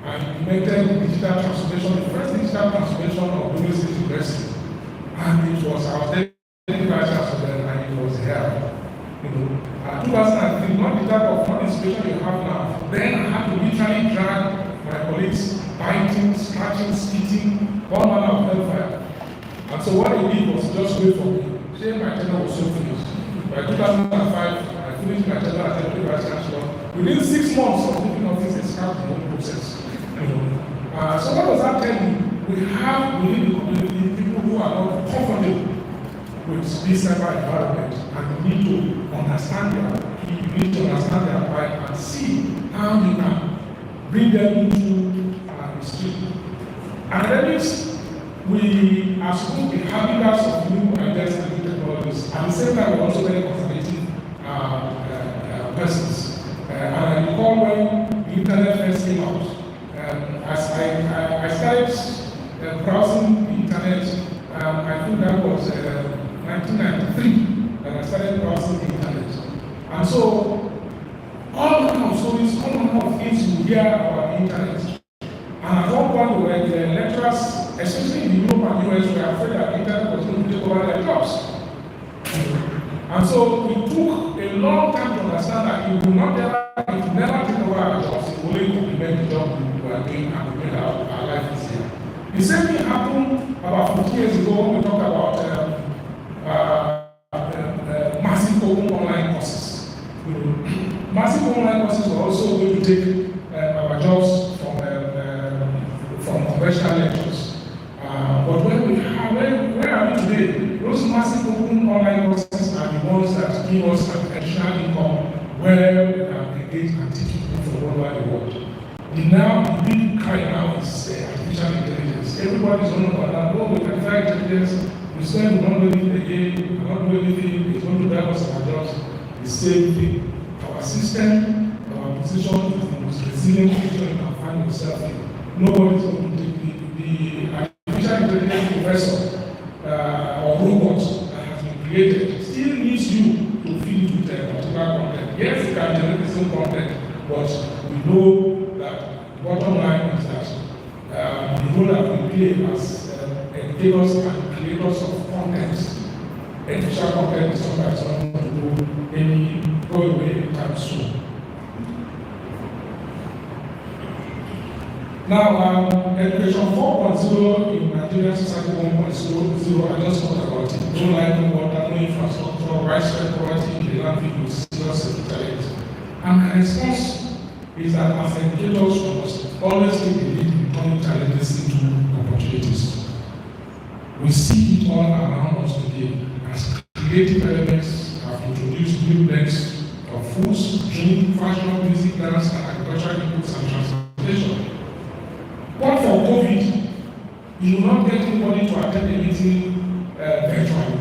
I implemented digital transformation, the first digital transformation of Wukari University. And it was, I was then Vice-Chancellor and it was hell. 2003, not the type of institution you have now. Then I had to literally drag my colleagues, biting, scratching, spitting, all manner of hellfire. And so what I did was just wait for me. Say my tenure was so finished. By 2005, I finished my tenure as Deputy Vice-Chancellor. Within 6 months of leaving office, I started the whole process. we have within the community people who are not comfortable with this cyber environment, and you need to understand their plight and see how you can bring them into the street. Academics, we are supposed to be habitants of new ideas and new technologies. At the same time, we're also very conservative persons. And I recall when the internet first came out, as I started browsing the internet, I think that was 1993, that I started browsing the internet. And so, all kinds of stories, all kinds of things you hear about the internet. And at one point, where the lecturers, especially in Europe and US, were afraid that the internet was going to take over their jobs. And so it took a long time to understand that it will never take over our jobs, it will only complement the job we were doing and make our life easier. The same thing happened about 50 years ago when we talked about massive open online courses. Massive online courses were also going to take our jobs from conventional lectures. But where are we today? Those massive open online courses are the ones that give us an additional income where we can engage and teach people from all over the world. The big cry now is artificial intelligence. Everybody's on about that. Oh, with artificial intelligence, we say we don't do it again, we don't do anything, it's going to drive us our jobs. The same thing. Our system, our position is the most resilient position you can find yourself in. Nobody's going to take the artificial intelligence professor or robot that has been created still needs you to feed with particular content. Yes, it can generate its own content, but we know that the bottom line is that the role that we play as educators and creators of content, artificial content is something that's not going to go away anytime soon. Now, education 4.0 in Nigerian society 1.0, I just talked about it. No light, no water, no infrastructure, widespread poverty in the land with serious secretariat. And my response is that as educators, we must always take the lead in turning challenges into opportunities. We see it all around us today as creative elements have introduced new blends of foods, drink, fashion, music, dance, and agricultural inputs and transportation. But for COVID, you will not get anybody to attend a meeting virtually.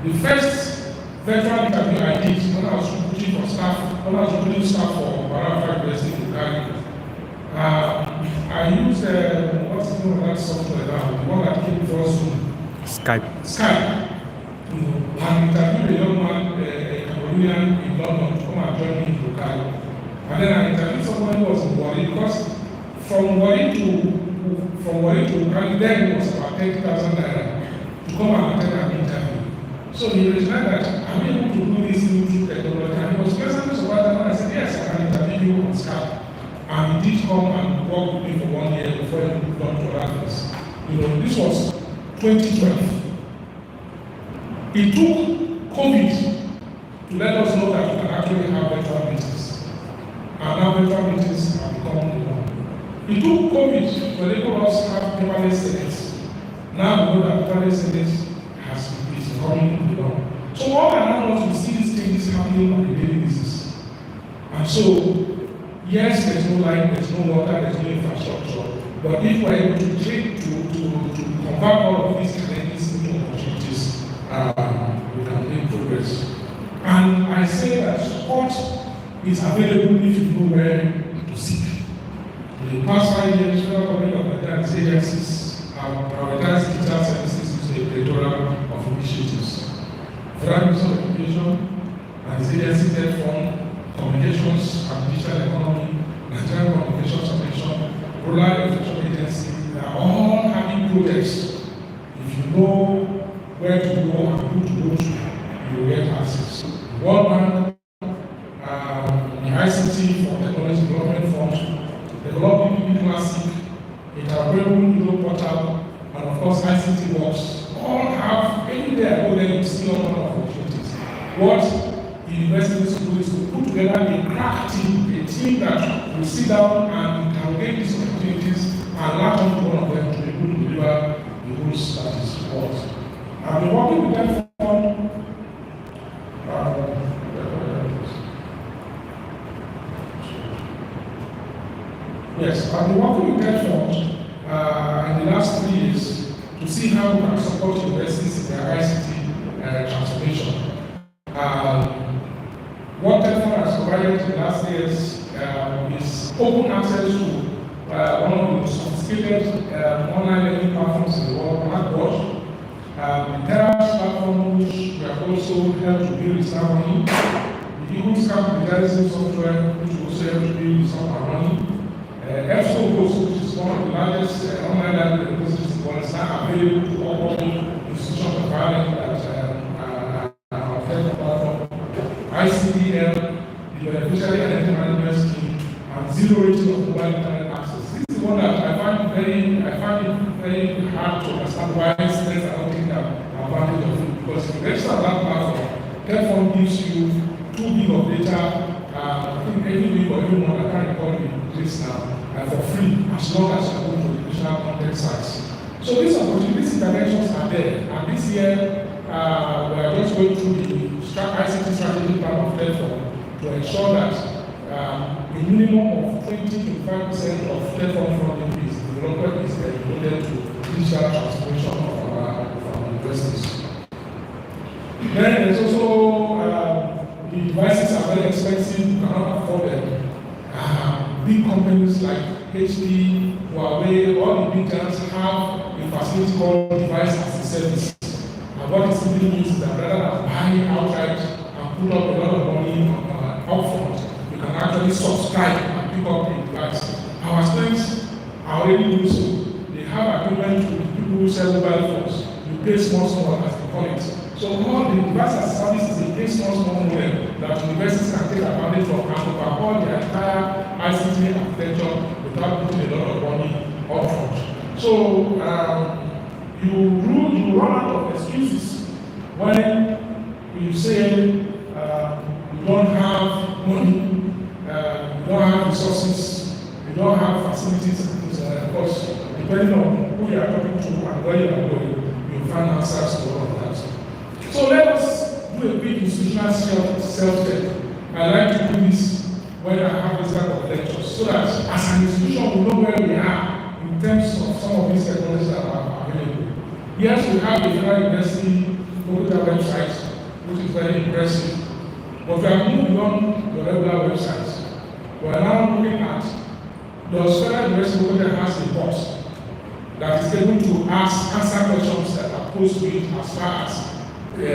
The first virtual interview I did when I was recruiting for staff, when I was recruiting staff for Kwararafa University Wukari, I used what's the name of that software now? The one that came before Zoom. Skype. And interviewed a young man, a Cameroonian in London, to come and join me in Wukari. And then I interviewed someone who was in Wukari because from Wukari to Wukari, then it was about 30,000 naira to come and attend an interview. So he realized that I'm able to do this through technology. And he was pleasantly surprised when I said, yes, I can interview you on Skype. And he did come and work with me for 1 year before he moved on to other things. This was 2012. It took COVID to let us know that we can actually have virtual meetings. And now virtual meetings have become the norm. It took COVID to enable us to have paperless settings. Now we know that paperless settings is becoming the norm. So all around us, we see these things happening on a daily basis. And so, yes, there's no light, there's no water, there's no infrastructure. But if we're able to convert all of these challenges into opportunities, we can make progress. And I say that support is available if you know where to seek. In the past 5 years, Federal Government of Nigerian agencies have prioritized digital services using a plethora of initiatives. Federal Ministry of Education and its agency led fund, communications and digital economy, Nigerian Communications Commission, Rural Education Agency, they are all having projects. If you know where to go and who to go to, you will get access. World Bank, the ICT for Technology Development Fund, developing PPP Classic, interoperable Euro portal, and of course ICT Works, all have any day I go there, you see all kind of opportunities. What the university is to do is to put together a crack team, a team that that we sit down and interrogate these opportunities and latch on to one of them to be able to deliver the goals that is required. I've been working with them from yes, I've been working with that fund in the last 3 years to see how we can support universities in their ICT transformation. What TEFON has provided in the last years is open access to one of the most sophisticated online learning platforms in the world, Blackboard. The Terrace platform, which we have also helped to build, is now running. The Eagles capitalizing software, which we also helped to build, is up and running. FUL, which is one of the largest online learning repositories in the world, is now available to all institutions of Ireland that are TEFON platform. ICDL, the Beneficiary Identity Management Scheme, and zero rating of mobile internet access. This is one that I find it very hard to understand why students are not taking advantage of it. Because if you register on that platform, TEFON gives you 2 gig of data, I think every week or every month, I can't recall the place now, for free, as long as you are going to the additional content sites. So these opportunities, interventions are there, and this year we are just going through the ICT strategy plan of TEFON to ensure that a minimum of 20-25% of TEFON funding is development is devoted to digital transformation of our universities. Then there's also the devices are very expensive, you cannot afford them. Big companies like HP, Huawei, all the big giants have a facility called device as a service. And what it simply means is that rather than buying outright and put up a lot of money upfront, you can actually subscribe and pick up the device. Our students are already doing so. They have agreement with people who sell mobile phones. You pay small as they call it. So all the device as a service is a pay small model that universities can take advantage of and overhaul the entire ICT architecture without putting a lot of money upfront. So you run out of excuses when you say you don't have money, you don't have resources, you don't have facilities, of course, depending on who you are talking to and where you are going, you'll find answers to all of that. So let us do a big institutional self-check. I like to do this when I have this type of lectures, so that as an institution we know where we are in terms of some of these technologies that are available. Yes, we have the Federal University Lokoja website, which is very impressive, but we have moved beyond the regular websites. We are now looking at, does Federal University Lokoja has a bot that is able to answer questions that are posed to it as far as the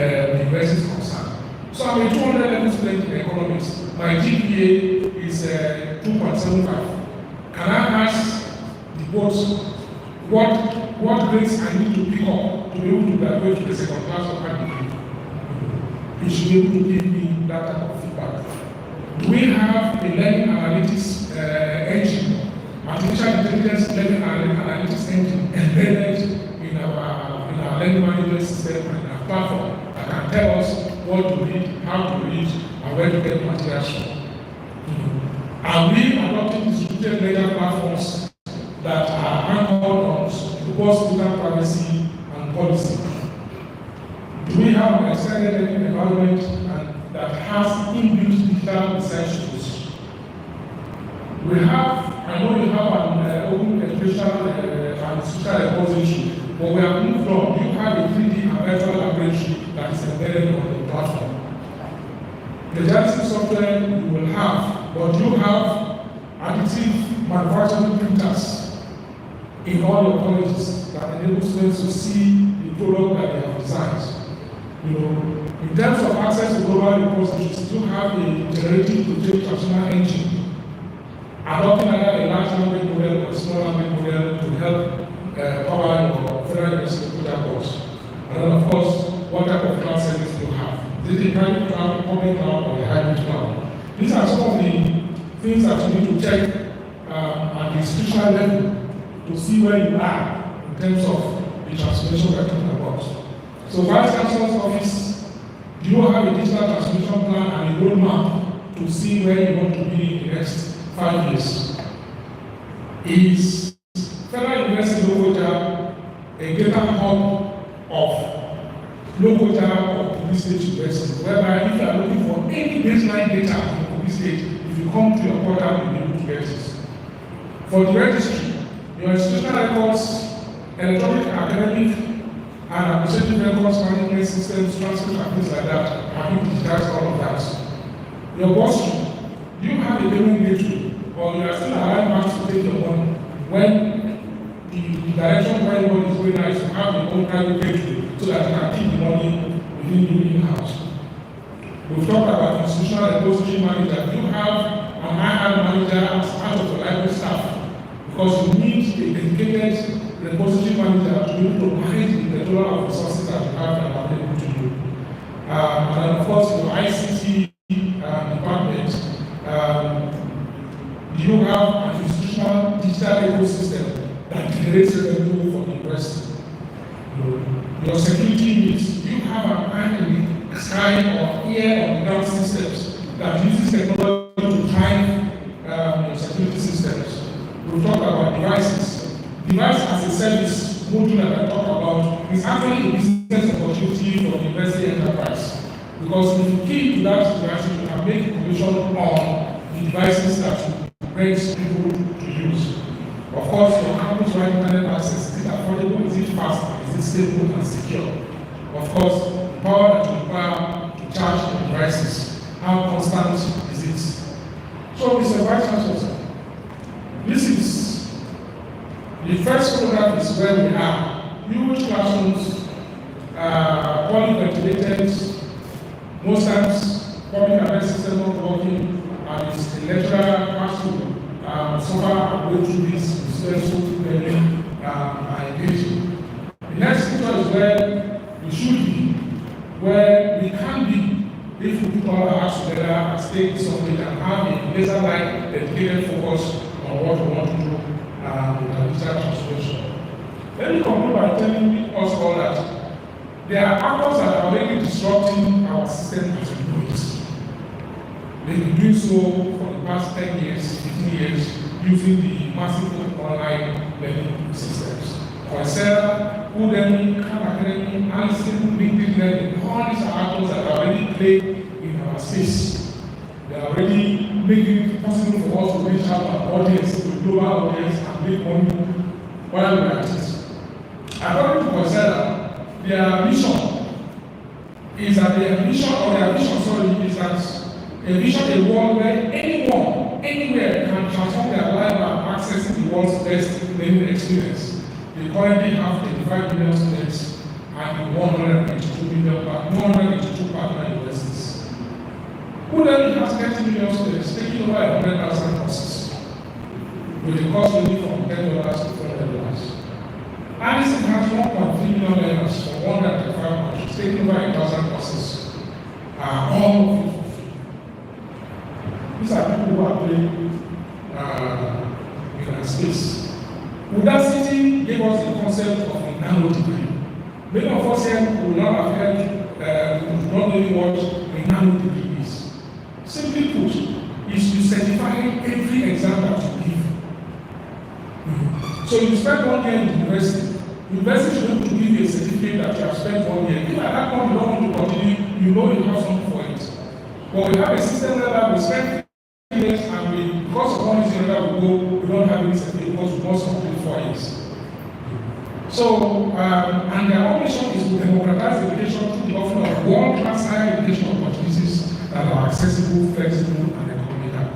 university is concerned. So I'm a 200 level student in economics. My GPA is 2.75. Can I ask the board what grades I need to pick up to be able to graduate to the second class of my degree? It should be able to give me that type of feedback. Do we have a learning analytics engine, artificial intelligence learning analytics engine embedded in our learning management system and our platform that can tell us what to read, how to read, and where to get materials from? Are we adopting distributed learning platforms that are anchored on robust data privacy and policy? Do we have an extended learning environment that has inbuilt digital research tools? I know you have an open educational and social repository, but we have moved on. Do you have a 3D and virtual laboratory that is embedded on the platform? The JASI software you will have, but you have additive manufacturing printers in all your colleges that enable students to see the product that they have designed. In terms of access to global repositories, you have a generative project transformer engine adopting either a large language model or a small language model to help power your Federal University Lokoja course. And then, of course, what type of cloud service do you have? Is it a private cloud, public cloud, or a hybrid cloud? These are some of the things that you need to check at the institutional level to see where you are in terms of the transformation we're talking about. So, Vice-Chancellor's office, do you have a digital transformation plan and a roadmap to see where you want to be in the next 5 years. Is Federal University Lokoja a greater hub of Lokoja or Kogi State University, whereby if you are looking for any baseline data in Kogi State, if you come to your portal, you'll be able to get it. For the registry, your institutional records, electronic, academic, and administrative records management systems, transcripts, and things like that, have been digitized, all of that. Your bursary, you have a payment gateway, or you are still allowed banks to take your money when the direction where everybody is going now is to have your own private gateway so that you can keep the money within the in-house. We've talked about institutional repository manager. You have an IR manager as part of the library staff because you need a dedicated repository manager to be able to manage the total of resources that you have and are able to do. And then of course your ICT department, you have an institutional digital ecosystem that generates revenue for the university. Your security needs, you have an eye in the sky or ear on the ground systems that uses technology to drive your security systems. We'll talk about devices. Device as a service module that I talk about is actually a business opportunity for the university enterprise. Because if you keep to that device, you can make a provision on the devices that brings people to use. Of course, your campus-wide internet access, is it affordable, is it fast, is it stable and secure? Of course, the power that you require to charge the devices, how constant is it? So, Mr. Vice-Chancellor, this is the first program is where we are. Huge classrooms, poorly ventilated, most times public address system not working, and it's the lecturer has to suffer and go through this stressful learning and engaging. The next picture is where we should be, where we can be, if we put all our hearts together and stay something and have a laser-like dedicated focus on what we want to do with our digital transformation. Let me conclude by telling us all that there are actors that are already disrupting our system as we know it. They've been doing so for the past 10 years, 15 years, using the massive online learning systems. Coursera, Udemy, Khan Academy, Anderson, LinkedIn Learning, all these are actors that are already playing in our space. They are already making it possible for us to reach out our audience, to global audience, and make money while we are at it. According to Coursera, their mission is that a vision a world where anyone, anywhere can transform their life and access the world's best learning experience. They currently have 25 million students and 182 partner universities. Udemy has 30 million students taking over 100,000 courses with the cost ranging from $10 to $400. Anderson has 1.3 million learners from 135 countries taking over 1,000 courses, all of it for free. These are people who are playing in our space. Udacity gave us the concept of a nano degree. Many of us here will not have heard, not knowing what a nano degree is. Simply put, is to certify every exam that you give. So you spend 1 year in university. University is going to give you a certificate that you have spent 1 year. If at that point you don't want to continue, you know you have something for it. But we have a system where we spend 3 years and because of one reason that we go, we don't have any certificate because we must complete 4 years. So, and their own mission is to democratize education through the offering of world-class higher education opportunities that are accessible, flexible, and economical.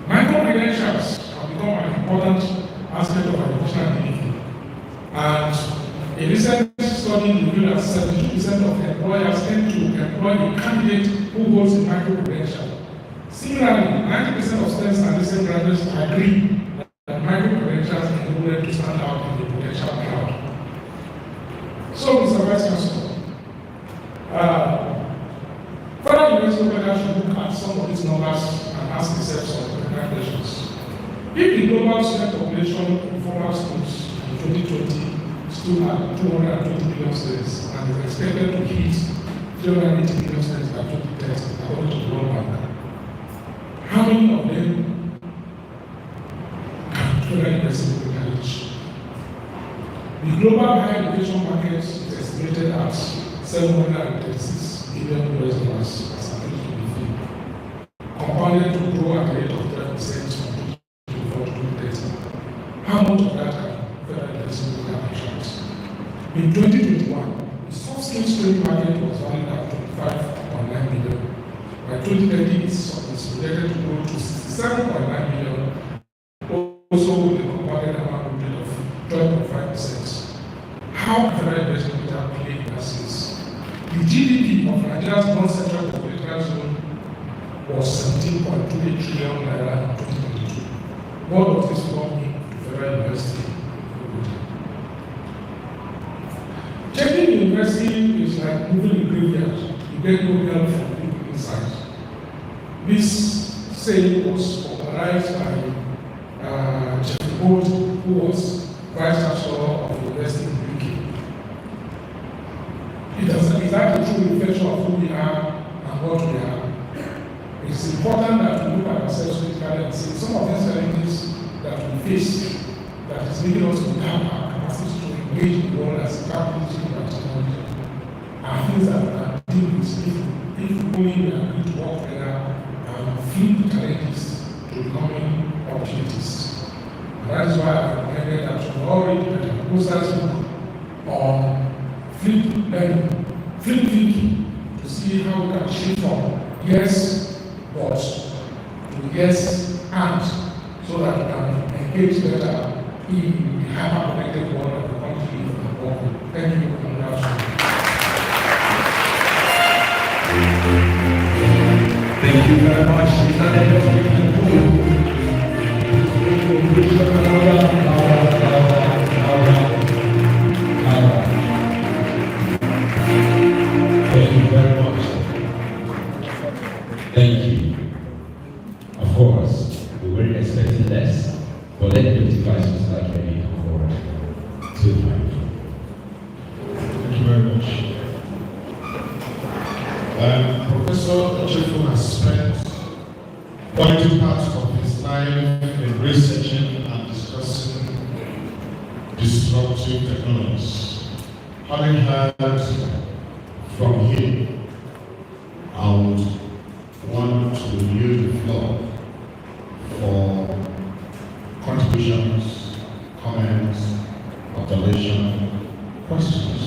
Micro-credentials have become an important aspect of educational delivery. And a recent study revealed that 72% of employers tend to employ a candidate who holds a micro-credential. Similarly, 90% of students and recent graduates agree that micro-credentials enable them to stand out in the potential crowd. So, Mr. Vice-Chancellor, Federal University Lokoja should look at some of these numbers and ask themselves some questions. If the global student population in formal schools in 2020 stood at 220 million students and is expected to hit 380 million students by 2030, according to the World Bank, how many of them Federal University Lokoja. The global higher education market is estimated at $736 billion as of 2023, compounded to grow at a rate of 12% from 2024 to 2030. How much of that can Federal University Lokoja attract? In 2021, the soft skills training market was valued at $25.9 billion. By 2030, it's projected to grow to $67.9 billion, also with a compounded annual growth rate of 12.5%. How can Federal University Lokoja play in that space? The GDP of Nigeria's non-central political zone was 17.28 trillion naira in 2022. What does this mean to Federal University Lokoja? Checking the university is like moving a graveyard. You get no help from people inside. This saying was popularized by who was Vice-Chancellor of the University of the UK. It's like a true reflection of who we are and what we are. It's important that we look at ourselves critically and say some of these challenges that we face that is making us to have our capacity to engage in the world as a capitalist and technology are things that we can deal with if only we are going to work together and flip the challenges to becoming opportunities. That is why I recommended that you already had a proposals book on flip learning, flip thinking, to see how we can shift from yes, but to yes, and, so that we can engage better in the hyper-connected world of the country and work. Thank you for the opportunity. Thank you very much. Is that everything we can do? Thank you very much. Thank you. Of course, we weren't expecting less, but let the devices start ready come forward to the microphone. Thank you very much. Professor Ochefu has spent quality parts of his life in researching and discussing disruptive technologies. Having heard from him, I would want to yield the floor for contributions, comments, observations, questions.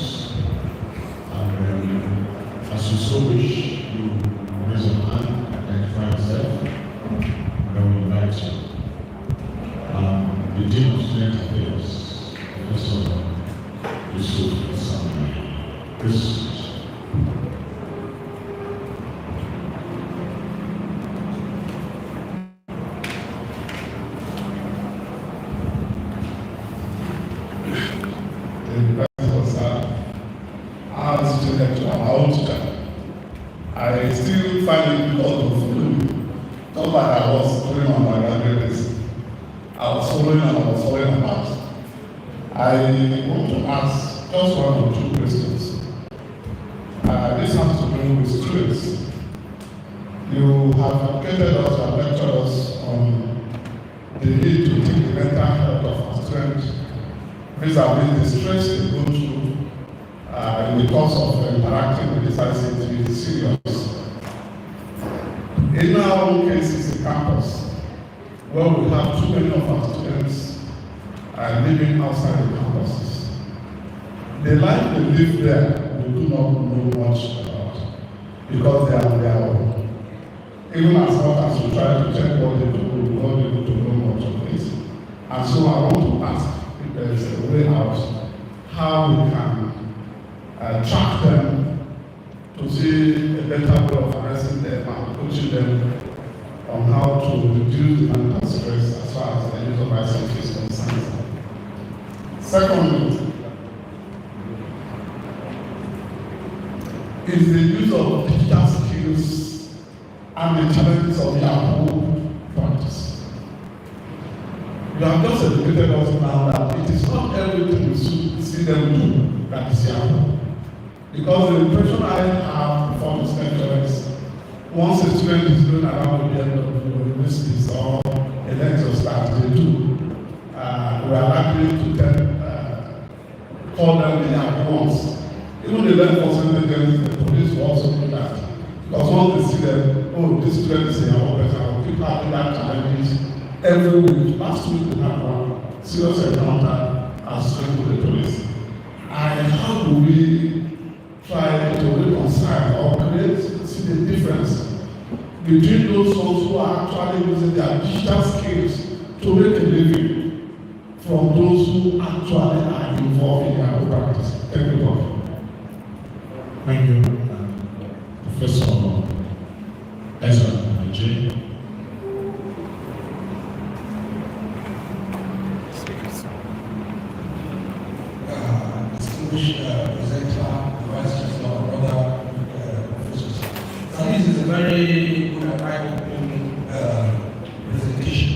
And as you so wish, you raise your hand, identify yourself, and I will invite you. The Dean of Student Affairs, Professor Yakubu Please. I still find it difficult to follow. Not like I was following on my graduates. I was following apart. I want to ask just one or two questions. This has to do with students. You have educated us and lectured us on the need to take the mental health of our students vis-a-vis the stress they go through in the course of interacting with this ICT is serious. In our own cases in campus, where we have too many of our students living outside the campuses, the life they live there, we do not know much about because they are on their own. Even as much as we try to check what they do, we are not able to know much of this. And so I want to ask if there is a way out how we can track them to see a better way of addressing them and coaching them on how to reduce the mental stress as far as the use of ICT is concerned. Secondly, is the use of digital skills and the challenges of Yahoo practice. You have just educated us now that it is not everything we see them do that is Yahoo. Because the impression I have from this lecture is once a student is going around the end of the universities or a lecture starts, they do we are likely to call them the abnormals. Even the law enforcement agencies, the police will also do that. Because once they see them, oh, this student is a young person, people have that challenges every week. Last week we had one serious encounter as to the police. And how do we try to reconcile or create, see the difference between those ones who are actually using their digital skills to make a living from those who actually are involved in their own practice? Thank you, Prof. Thank you, Professor Ezra Nigeria. Distinguished presenter, Vice-Chancellor, brother, professors. This is a very good and eye-opening presentation.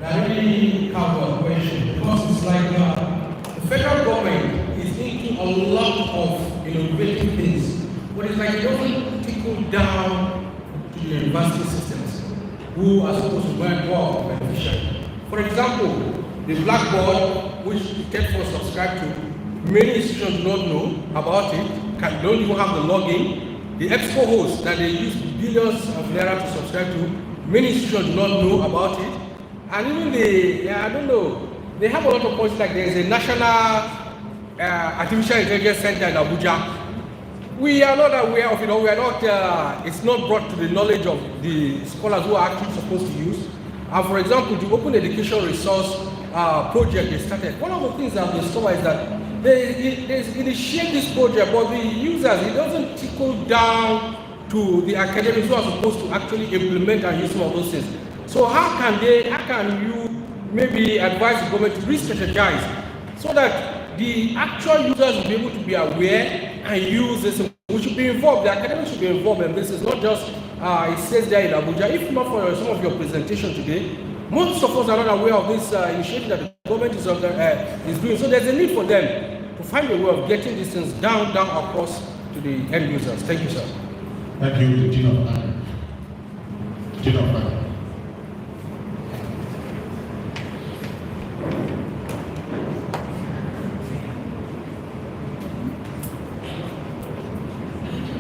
I really have a question because it's like the federal government is thinking a lot of innovative things, but it's like it doesn't trickle down to the university systems who are supposed to learn more beneficial. For example, the Blackboard, which the TED4 subscribe to, many institutions do not know about it, don't even have the login. The Expo host that they use billions of naira to subscribe to, many institutions do not know about it. And even I don't know, they have a lot of points like there's a national artificial intelligence center in Abuja. We are not aware of it, or we are not, it's not brought to the knowledge of the scholars who are actually supposed to use. And for example, the Open Education Resource project they started, one of the things that they saw is that they initiate this project, but the users, it doesn't trickle down to the academics who are supposed to actually implement and use some of those things. So how can you maybe advise the government to re-strategize so that the actual users will be able to be aware and use this? We should be involved, the academics should be involved, and this is not just, it says there in Abuja. If not for some of your presentation today, most of us are not aware of this initiative that the government is doing. So there's a need for them to find a way of getting these things down across to the end users. Thank you, sir. Thank you, the Dean of Honor. Dean of Honor.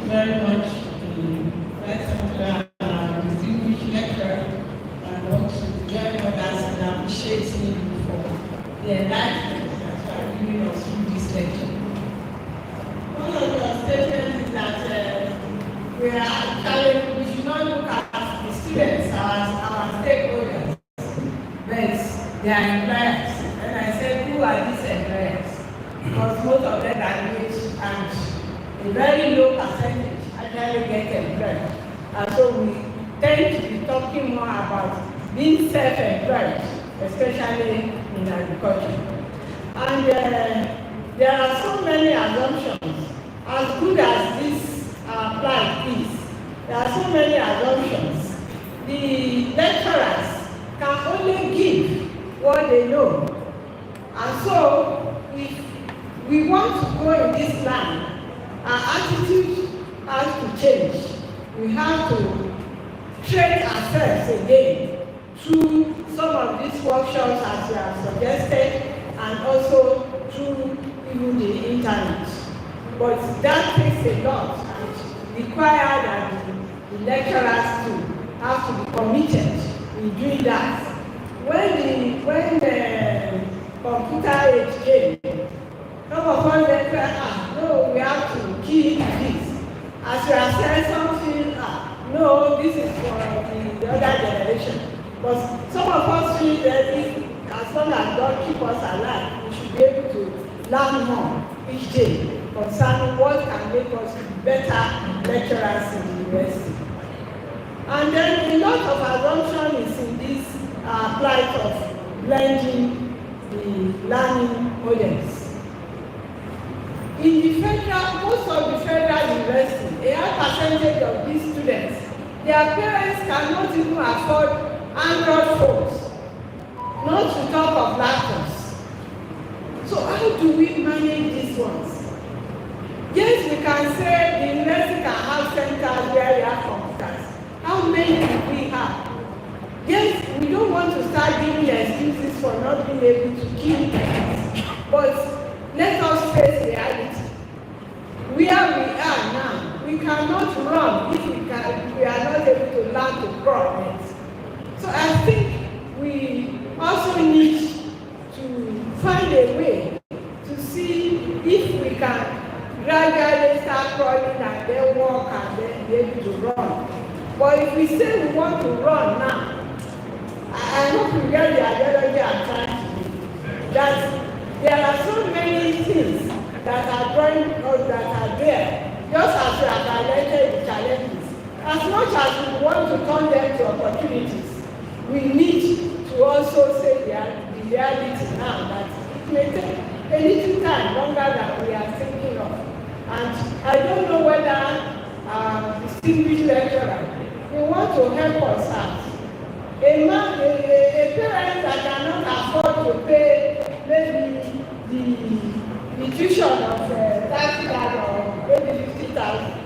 Very much the Vice-Chancellor and distinguished lecturer, and also the joint others, and appreciating you for the enlightenment that you are giving us through this lecture. One of your statements is that we should not look at the students as our stakeholders, but their employers. And I said, who are these employers? Because most of them are rich and a very low percentage actually get employed. And so we tend to be talking more about being self-employed, especially in agriculture. And there are so many assumptions. As good as this plight is, there are so many assumptions. The lecturers can only give what they know. And so if we want to go in this line, our attitude has to change. We have to train ourselves again through some of these workshops as you have suggested, and also through even the internet. But that takes a lot and requires that the lecturers to have to be committed in doing that. When the computer age came, some of us lecturers, no, we have to key this. As you have said something, no, this is for the other generation. But some of us feel that as long as God keeps us alive, we should be able to learn more each day concerning what can make us better lecturers in the university. And then a lot of assumption is in this plight of blending the learning models. In the most of the federal university, a high percentage of these students, their parents cannot even afford Android phones, not to talk of laptops. So how do we manage these ones? Yes, we can say the university can have centers where we have computers. How many do we have? Yes, we don't want to start giving excuse excuses for not being able to kill them. But let us face reality. Where we are now, we cannot run if we are not able to learn to crawl. So I think we also need to find a way to see if we can gradually start crawling and then walk and then be able to run. But if we say we want to run now, I hope we get the ideology I'm trying to do. That there are so many things that are drawing us that are there, just as we have highlighted the challenges. As much as we want to turn them to opportunities, we need to also say the reality now that it may take a little time longer than we are thinking of. And I don't know whether distinguished lecturer will want to help us out. A parent that cannot afford to pay maybe the tuition of 30,000 or maybe 50,000,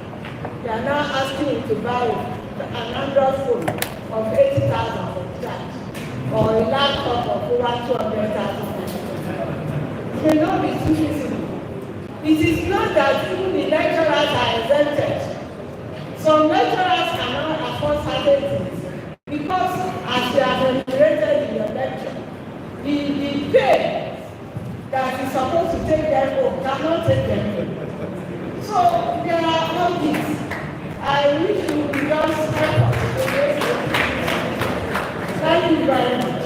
they are now asking him to buy an Android phone of 80,000 for the child, or a laptop of over 200,000. It may not be too feasible. It is not that even the lecturers are exempted. Some lecturers cannot afford certain things because, as they are enumerated in your lecture, the pay that is supposed to take them home cannot take them home. So there are all these. I wish you would just help us. Thank you very much.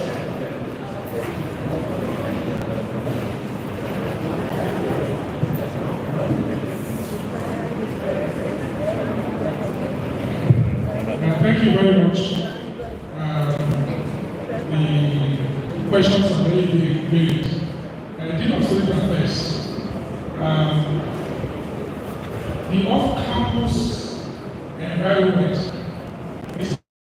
Thank you very much. The questions are very great. And I did observe that first. The off-campus environment is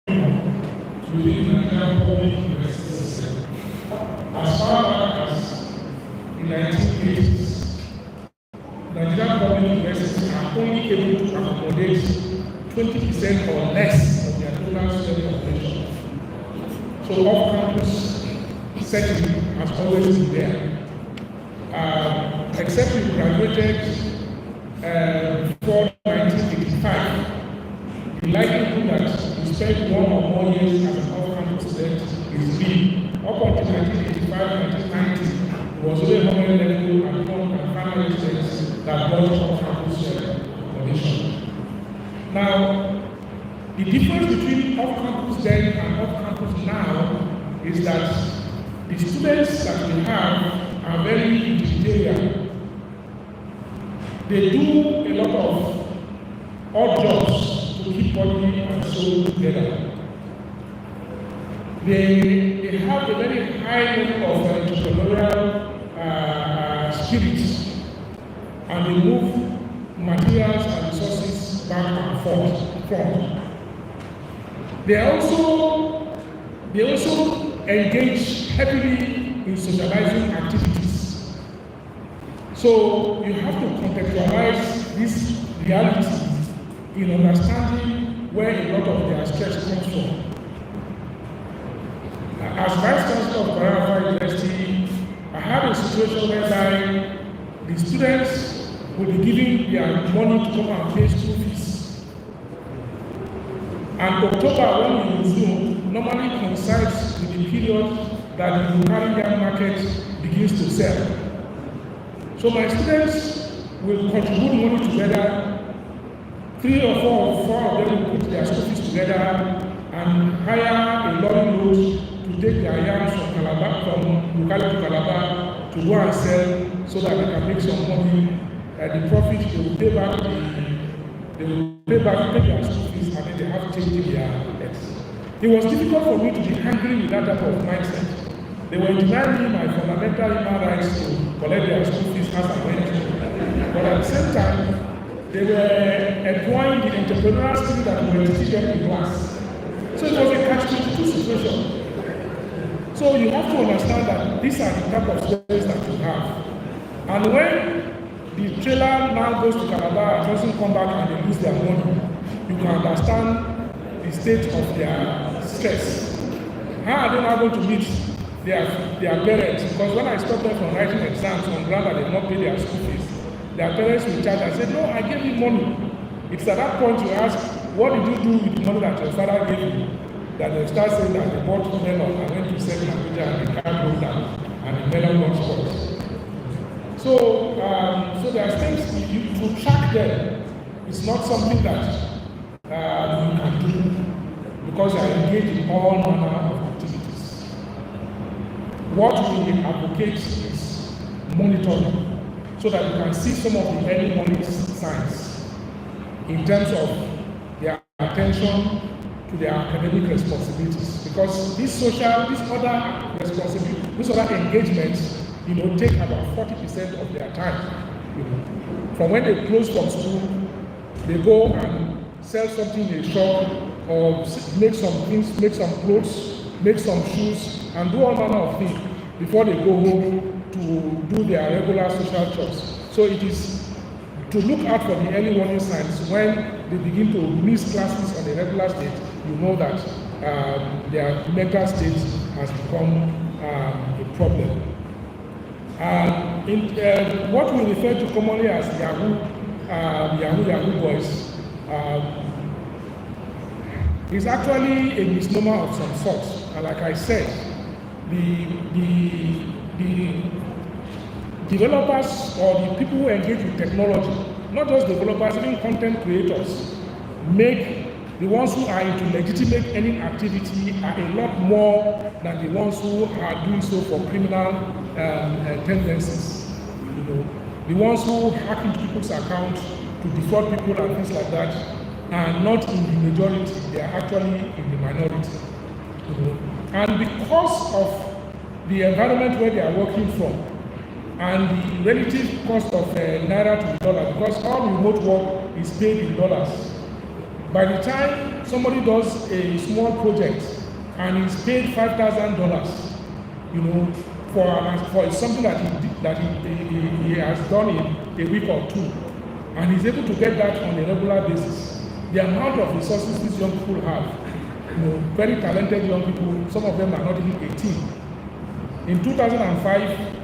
within the Nigerian public university system. As far back as the 1980s, Nigerian public universities are only able to accommodate 20% or less of their total student population. So off-campus setting has always been there. Except we graduated before 1985, the likelihood that we spend 1 or more years as an off-campus student is big. Up until 1985, 1990, it was only 100 level and 1 students that got off-campus condition. Now, the difference between off-campus then and off-campus now is that the students that we have are very utilitarian. They do a lot of odd jobs to keep body and soul together. They have a very high level of entrepreneurial spirit, and they move materials and resources back and forth. They also engage heavily in socializing activities. So you have to contextualize this reality in understanding where a lot of their stress comes from. As Vice-Chancellor of Kwararafa University, I have a situation whereby the students will be giving their money to come and pay school fees. And October, when we resume, normally coincides with the period that the Wukari market begins to sell. So my students will contribute money together. 3 or 4 of them will put their school fees together and hire a lorry load to take their yams from Wukari to Calabar to go and sell so that they can make some money. The profit they will pay back pay their school fees, and then they have to take their debts. It was difficult for me to be angry with that type of mindset. They were denying me my fundamental human rights to collect their school fees as I went. But at the same time, they were employing the entrepreneurial spirit that we were teaching them in class. So it was a catch-22 situation. So you have to understand that these are the type of stories that you have. And when the trailer now goes to Calabar and doesn't come back and they lose their money, you can understand the state of their stress. How are they now going to meet their parents, because when I stopped them from writing exams on ground that they did not pay their school fees, their parents will charge and say, no, I gave you money. It's at that point you ask, what did you do with the money that your father gave you? That they start saying that they bought melon and went to sell in Abuja and the car broke down and the melon was spoiled. So there are things to track them. It's not something that you can do because you are engaged in all manner of activities. What we advocate is monitoring so that you can see some of the early warning signs in terms of their attention to their academic responsibilities. Because these other responsibilities, these other engagements, take about 40% of their time. From when they close from school, they go and sell something in a shop, or make some things, make some clothes, make some shoes, and do all manner of things before they go home to do their regular social chores. So it is to look out for the early warning signs. When they begin to miss classes on a regular state, you know that their mental state has become a problem. What we refer to commonly as Yahoo boys is actually a misnomer of some sort. And like I said, the developers or the people who engage with technology, not just developers, even content creators, make the ones who are into legitimate earning activity are a lot more than the ones who are doing so for criminal tendencies. The ones who hack into people's accounts to defraud people and things like that are not in the majority, they are actually in the minority. And because of the environment where they are working from and the relative cost of naira to the dollar, because all remote work is paid in dollars. By the time somebody does a small project and is paid $5,000, for something that he has done in a week or two, and he's able to get that on a regular basis, the amount of resources these young people have, very talented young people, some of them are not even 18. In 2005,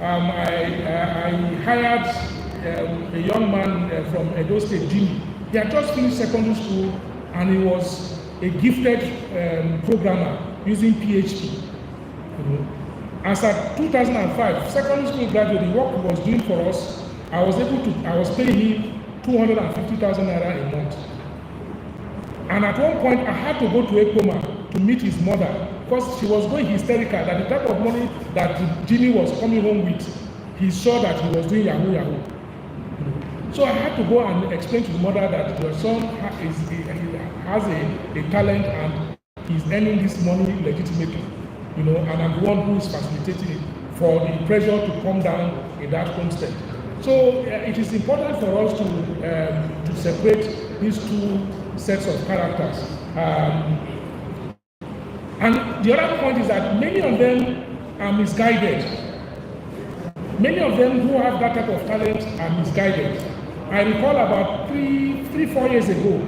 I hired a young man from Edo State, Jimmy. He had just finished secondary school and he was a gifted programmer using PHP. As at 2005, secondary school graduate, the work he was doing for us, I was paying him 250,000 naira a month. And at one point, I had to go to Ekoma to meet his mother because she was going hysterical that the type of money that Jimmy was coming home with, he saw that he was doing Yahoo. So I had to go and explain to the mother that your son has a talent and he's earning this money legitimately, and I'm the one who is facilitating it for the pressure to come down in that homestead. So it is important for us to separate these two sets of characters. And the other point is that many of them are misguided. Many of them who have that type of talent are misguided. I recall about 3-4 years ago,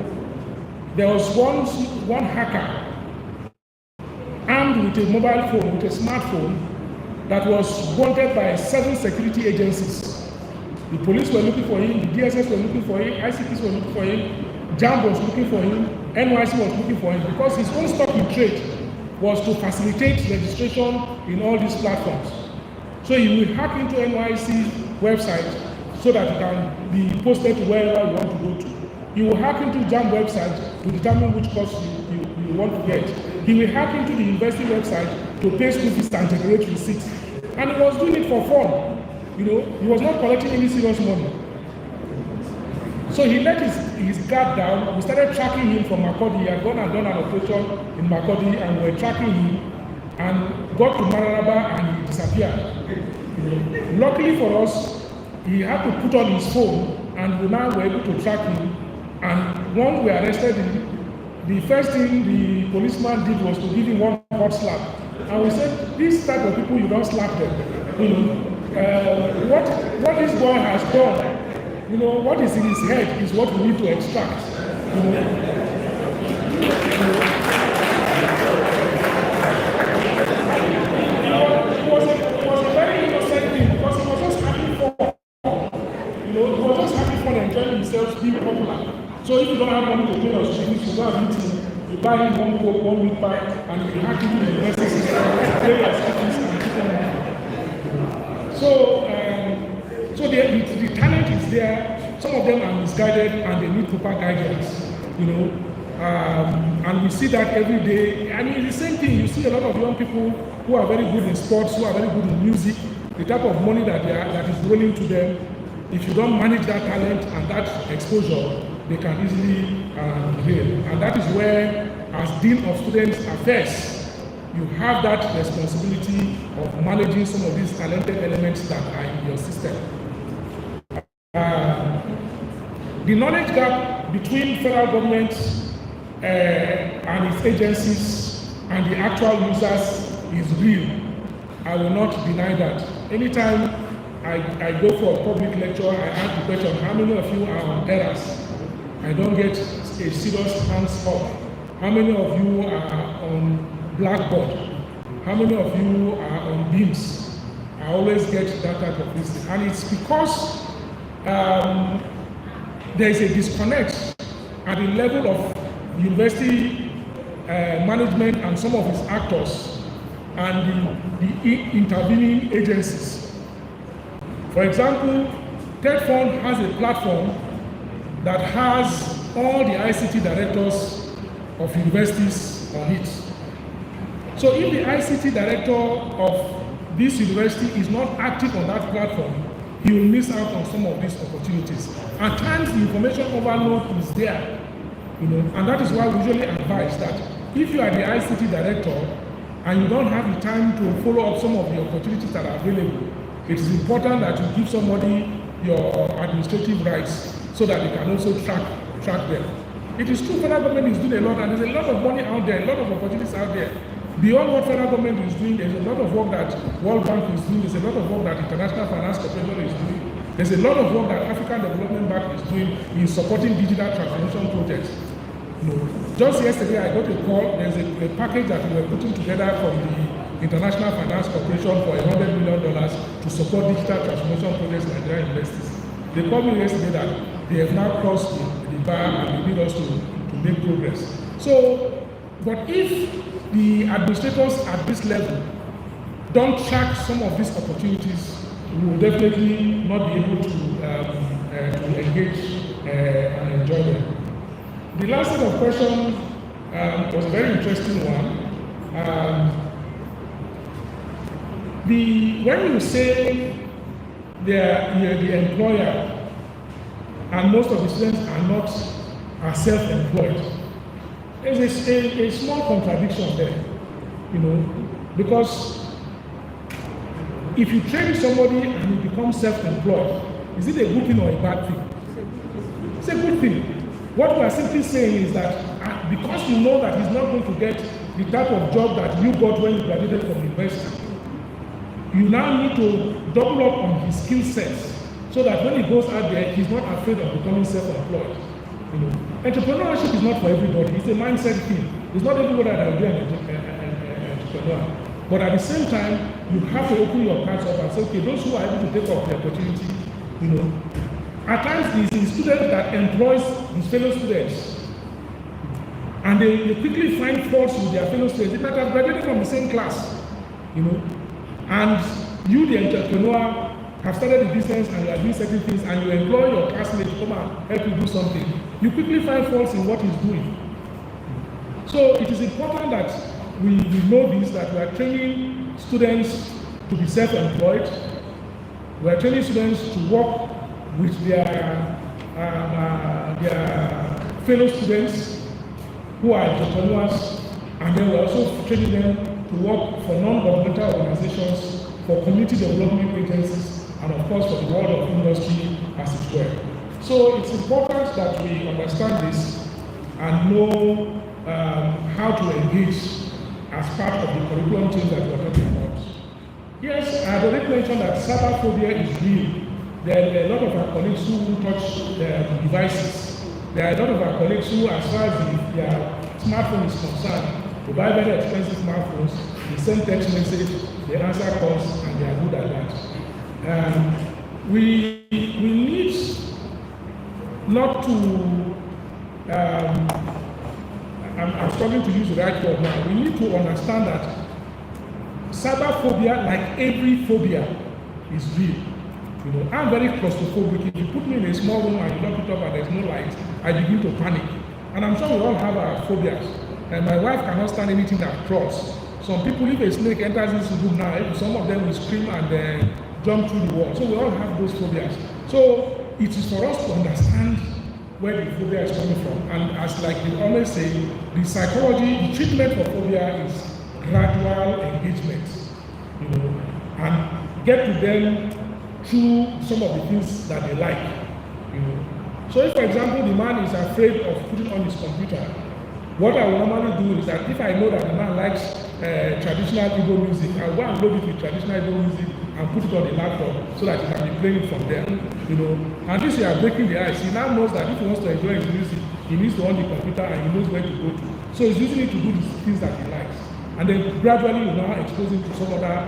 there was one hacker armed with a mobile phone, with a smartphone, that was wanted by 7 security agencies. The police were looking for him, the DSS were looking for him, ICPs were looking for him, JAMB was looking for him, NYC was looking for him, because his own stock in trade was to facilitate registration in all these platforms. So he will hack into NYC website so that it can be posted to wherever you want to go to. He will hack into JAMB website to determine which course you want to get. He will hack into the university website to pay school fees and generate receipts. And he was doing it for fun. He was not collecting any serious money. So he let his guard down. We started tracking him from Makurdi. He had gone and done an operation in Makurdi, and we were tracking him and got to Mararaba and he disappeared. Luckily for us, he had to put on his phone, and we now were able to track him. And once we arrested him, the first thing the policeman did was to give him one hot slap. And we said, this type of people, you don't slap them. What this boy has done, what is in his head is what we need to extract. have money to pay your students, you go and meet him, you buy him one coke, 1 meat pie, and you hack him in the university system, pay your students and keep them happy. So the talent is there. Some of them are misguided and they need proper guidance, you know. And we see that every day. I mean, it's the same thing. You see a lot of young people who are very good in sports, who are very good in music, the type of money that is rolling to them. If you don't manage that talent and that exposure, they can easily fail. And that is where, as Dean of Students Affairs, you have that responsibility of managing some of these talented elements that are in your system. The knowledge gap between federal government and its agencies and the actual users is real. I will not deny that. Anytime I go for a public lecture, I ask the question, how many of you are on errors? I don't get a serious hands up. How many of you are on Blackboard? How many of you are on Beams? I always get that type of thing. And it's because there is a disconnect at the level of university management and some of its actors and the intervening agencies. For example, TED Fund has a platform that has all the ICT directors of universities on it. So if the ICT director of this university is not active on that platform, he will miss out on some of these opportunities. At times, the information overload is there, you know, and that is why we usually advise that if you are the ICT director and you don't have the time to follow up some of the opportunities that are available, it is important that you give somebody your administrative rights so that they can also track them. It is true federal government is doing a lot, and there's a lot of money out there, a lot of opportunities out there. Beyond what federal government is doing, there's a lot of work that World Bank is doing, there's a lot of work that International Finance Corporation is doing, there's a lot of work that African Development Bank is doing in supporting digital transformation projects. You know, just yesterday I got a call, there's a package that we were putting together from the International Finance Corporation for $100 million to support digital transformation projects in Nigerian universities. They called me yesterday that they have now crossed the bar and they need us to make progress. So, but if the administrators at this level don't track some of these opportunities, we will definitely not be able to engage and enjoy them. The last set of questions was a very interesting one. When you say you're the employer and most of the students are self-employed, there's a small contradiction there, you know, because if you train somebody and you become self-employed, is it a good thing or a bad thing? It's a good thing. What we are simply saying is that because you know that he's not going to get the type of job that you got when you graduated from university, you now need to double up on his skill sets so that when he goes out there, he's not afraid of becoming self-employed. You know, entrepreneurship is not for everybody. It's a mindset thing. It's not everybody that will be an entrepreneur. But at the same time, you have to open your cards up and say, okay, those who are able to take up the opportunity, you know. At times, there's a student that employs his fellow students, and they quickly find faults with their fellow students. They might have graduated from the same class, you know, and you, the entrepreneur, have started the business and you are doing certain things, and you employ your classmate to come and help you do something. You quickly find faults in what he's doing. So it is important that we know this, that we are training students to be self-employed. We are training students to work with their fellow students who are entrepreneurs, and then we are also training them to work for non-governmental organizations, for community development agencies, and of course for the world of industry as it were. So it's important that we understand this and know how to engage as part of the curriculum change that we're talking about. Yes, I had already mentioned that cyberphobia is real. There are a lot of our colleagues who touch their devices. There are a lot of our colleagues who, as far as their smartphone is concerned, they buy very expensive smartphones, they send text message, they answer calls, and they are good at that. We need not to struggling to use the right word now. We need to understand that cyberphobia, like every phobia, is real. You know, I'm very claustrophobic. If you put me in a small room and you lock it up and there's no light, I begin to panic. And I'm sure we all have our phobias. And my wife cannot stand anything that crawls. Some people, if a snake enters this room now, some of them will scream and jump through the wall. So we all have those phobias. So it is for us to understand where the phobia is coming from. And as like they always say, the psychology, the treatment for phobia is gradual engagement, you know, and get to them through some of the things that they like, you know. So if, for example, the man is afraid of putting on his computer, what I will normally do is that if I know that the man likes traditional Igbo music, I'll go and load it with traditional Igbo music and put it on the laptop so that he can be playing it from there, you know. And this you are breaking the ice. He now knows that if he wants to enjoy his music, he needs to on the computer and he knows where to go to. So he's using it to do the things that he likes. And then gradually you now expose him to some other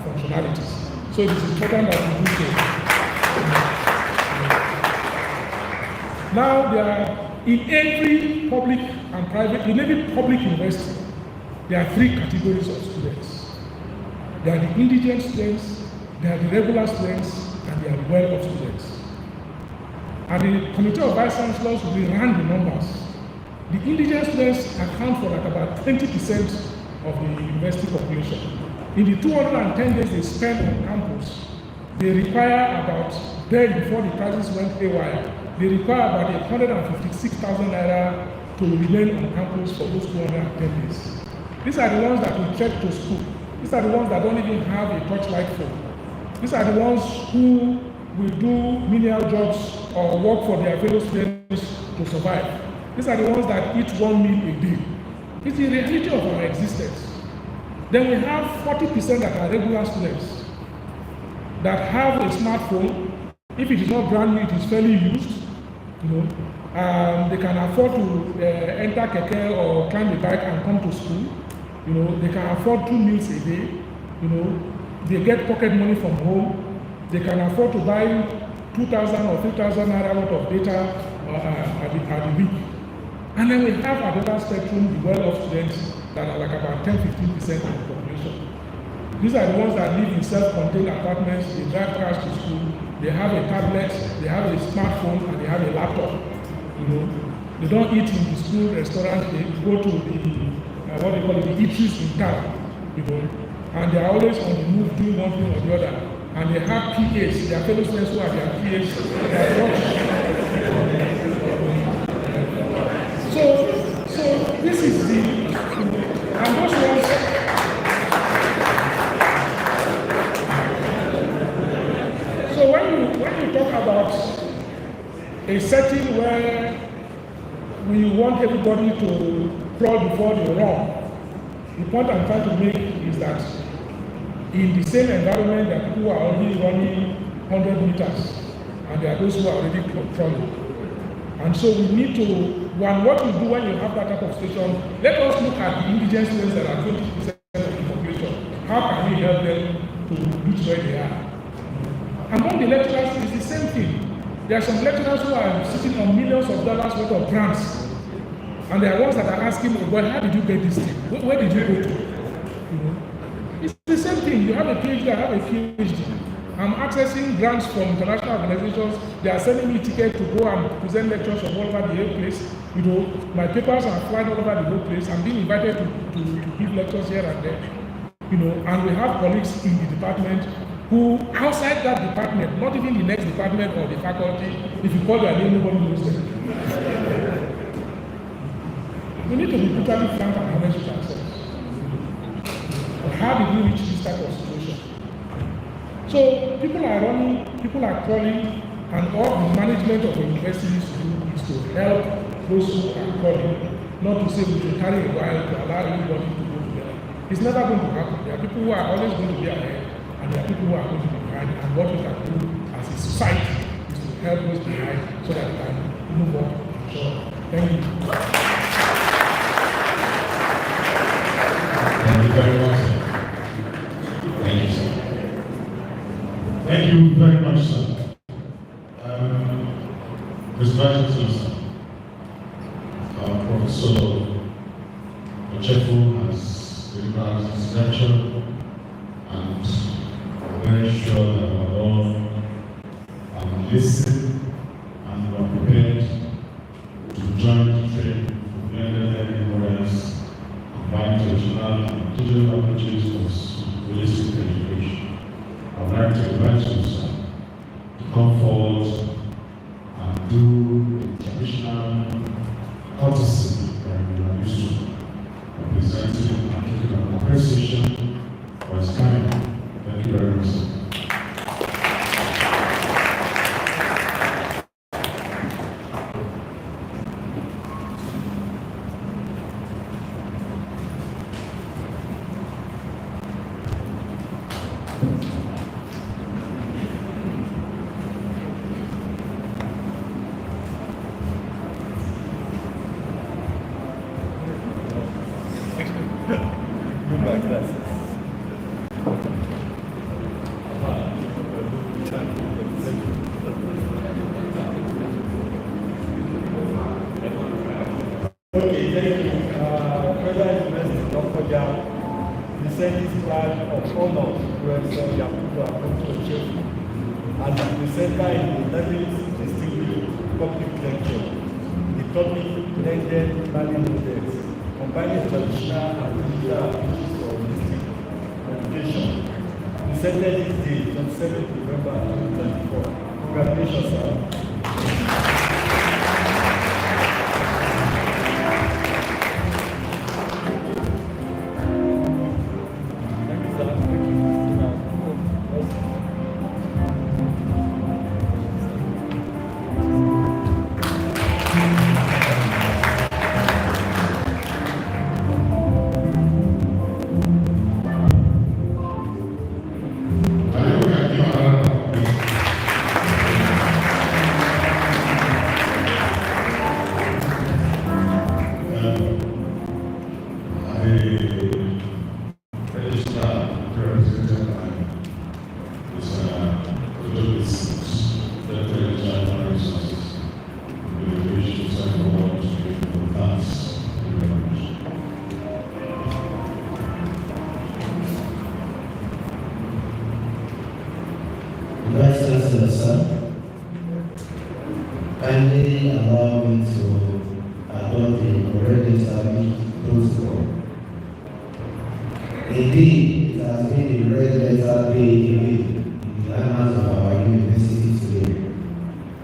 functionalities. So it is important that we do so. Now there are, in every public and private, in every public university, there are three categories of students. There are the indigent students, there are the regular students, and there are the well-off students. And the Committee of Vice-Chancellors, we ran the numbers. The indigent students account for like about 20% of the university population. In the 210 days they spend on campus, they require about, then before the crisis went haywire, they require about 156,000 naira to remain on campus for those 210 days. These are the ones that will trek to school. These are the ones that don't even have a touchlight phone. These are the ones who will do menial jobs or work for their fellow students to survive. These are the ones that eat one meal a day. It's the reality of our existence. Then we have 40% that are regular students that have a smartphone. If it is not brand new, it is fairly used. You know, they can afford to enter keke or climb the bike and come to school. You know, they can afford 2 meals a day. You know, they get pocket money from home. They can afford to buy 2,000 or 3,000 naira worth of data at the week. And then we have at the other spectrum the well-off students that are like about 10-15% of the population. These are the ones that live in self-contained apartments, they drive cars to school, they have a tablet, they have a smartphone, and they have a laptop. You know, they don't eat in the school restaurant, they go to the what they call it, the eateries in town, you know, and they are always on the move doing one thing or the other. And they have PAs, their fellow students who are their PAs, So this is the, and those ones, so when you talk about a setting where we want everybody to crawl before they run, the point I'm trying to make is that in the same environment that people are already running 100 meters, and there are those who are already crawling. And so we need to, what we do when you have that type of situation, let us look at the indigent students that are 20% of the population. How can we help them to reach where they are? Among the lecturers, it's the same thing. There are some lecturers who are sitting on millions of dollars worth of grants. And there are ones that are asking, well, how did you get this thing? Where did you go to? You know? It's the same thing. You have a PhD, I have a PhD. I'm accessing grants from international organizations. They are sending me tickets to go and present lectures from all over the whole place. You know, my papers are flying all over the whole place. I'm being invited to give lectures here and there. You know, and we have colleagues in the department who, outside that department, not even the next department or the faculty, if you call their name, nobody knows them. We need to be brutally frank and honest with ourselves. How did we reach this type of situation? So people are running, people are crawling, and all the management of the university needs to do is to help those who are crawling, not to say we should carry a while to allow everybody to go together. It's never going to happen. There are people who are always going to be ahead, and there are people who are going to be behind. And what we can do as a society is to help those behind so that we can move on. So, thank you. Thank you very much. Thank you, sir. Thank you very much, sir. Mr. Vice-Chancellor, Professor listen and we are prepared to join the trade for blended learning models, combined traditional and digital approaches for holistic education. I would like to invite you, sir, to come forward and do a traditional courtesy that we are used to, representing and giving an appreciation for his time. Thank you very much, sir. Okay, thank you. Federal University Lokoja presents this badge of honor to Professor Yakubu Aboki Ochefu as the presenter in the 11th Distinguished Public Lecture. The topic blended learning models, combining traditional and digital approaches for holistic education. Presented this day, 27th November 2024. Congratulations, sir. Vice-Chancellor, sir, kindly allow me to adopt the already established protocol. Indeed, it has been a red letter day in the annals of our university today,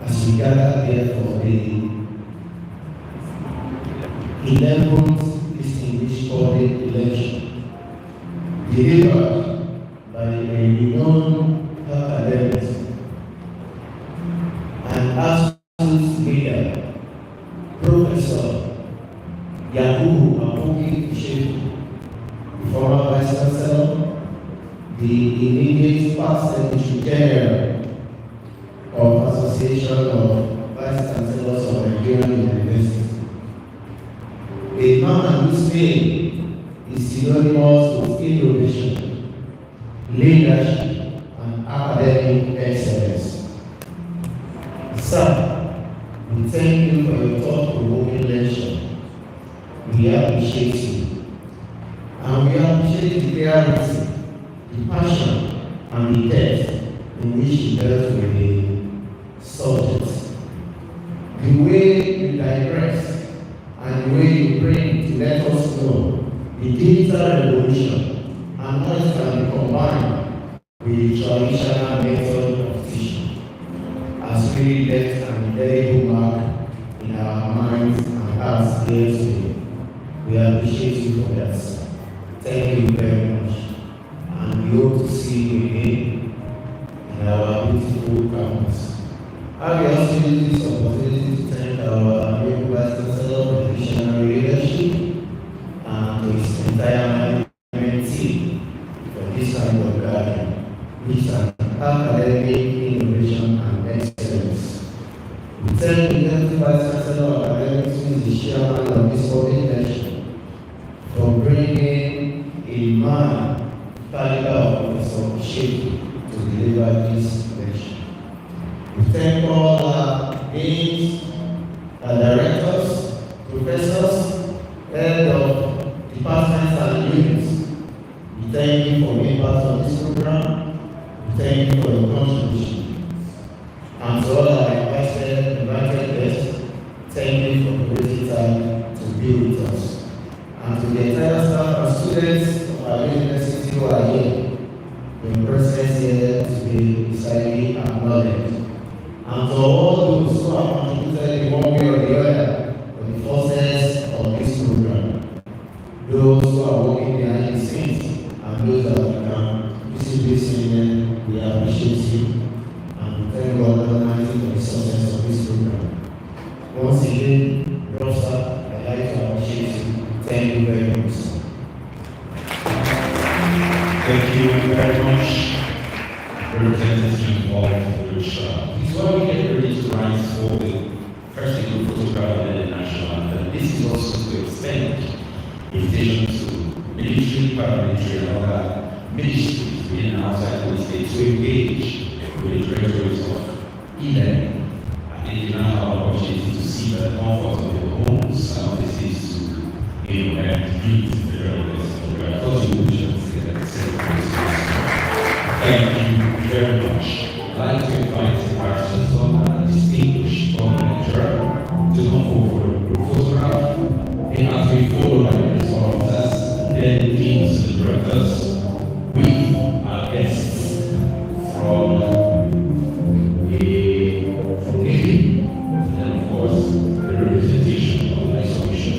as we gather here for the 11th distinguished public election, delivered by a renowned academics and absolute leader, Professor Yakubu Aboki Ochefu, former Vice-Chancellor, the immediate past Secretary General of Association of Vice-Chancellors of Nigerian University. A man whose name is synonymous with innovation, leadership, and academic excellence. Sir, we thank you for your thought-provoking lecture. We appreciate you. And we appreciate the clarity, the passion, and the depth in which you dealt with the subject. The way you digress and the way you bring to let us know the digital revolution and how it can be combined with the traditional method of teaching has really left an indelible mark in our minds and hearts here today. We appreciate you for that, sir. Thank you very much. And we hope to see you again in our beautiful campus. I will also use this opportunity to thank our new Vice-Chancellor for visionary leadership and to his entire management team for this kind of gathering, which is an academic innovation and excellence. We thank the Deputy Vice-Chancellor of Academics, who is the chairman of this organization, for bringing a man caliber of Professor Ochefu to deliver this lecture. We thank all our deans, our directors, professors, head of departments and units. We thank you for being part of this program. We thank you for your contribution. And to all our invited guests, thank you for creating time to be with us. And to the entire staff and students of our university who are here, your presence here today is highly acknowledged. And to all those who have contributed in one way or the other for the success of this program, those who are working behind the scenes and those that can visibly see them, we appreciate you and thank God Almighty for the success of this program. Once again, Professor, I'd like to appreciate you. Thank you very much. Thank you very much, representative of Lucia. It's why we get ready to rise for the first group photograph of the national anthem. This is also to extend invitation to military, paramilitary, and other ministries within and outside the state to engage with the Directorate of E-learning. I think you now have an opportunity to see the comfort of your homes and offices to and meet the Federal University Lokoja. I thought you would just say that Thank you very much. I'd like to invite the Vice-Chancellor and distinguished government lecturer to come forward for a photograph. And as we follow by the officers, then the deans and directors, with our guests from Italy, and of course, the representation of the exhibition.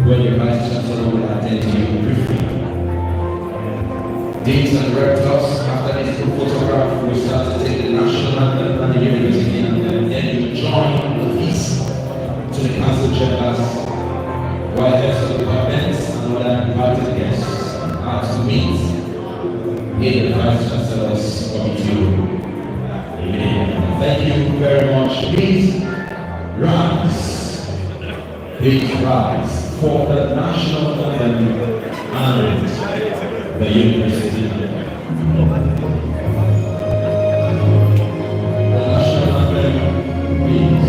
When your Vice-Chancellor will attend to you briefly. Deans and directors, after this group photograph, we start to take the national anthem and the university anthem, then you join the peace to the council chambers, while heads of departments and other invited guests are to meet in the Vice-Chancellor's committee room. Amen. Thank you very much. Please rise. Please rise for the national anthem and the university anthem. The national anthem, please.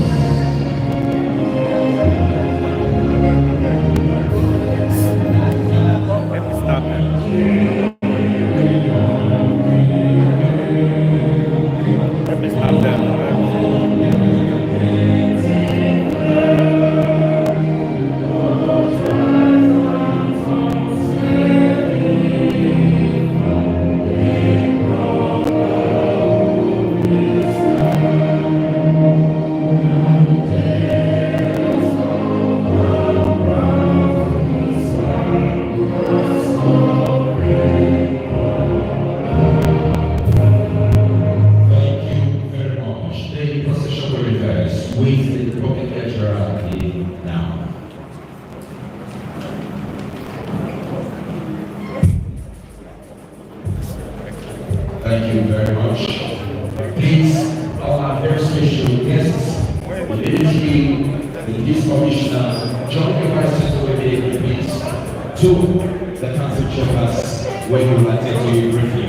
Thank you very much. Please, all our very special guests, the military, the police commissioner, join the Vice-Chancellor with me, please, to the council chambers where you will attend to you briefly.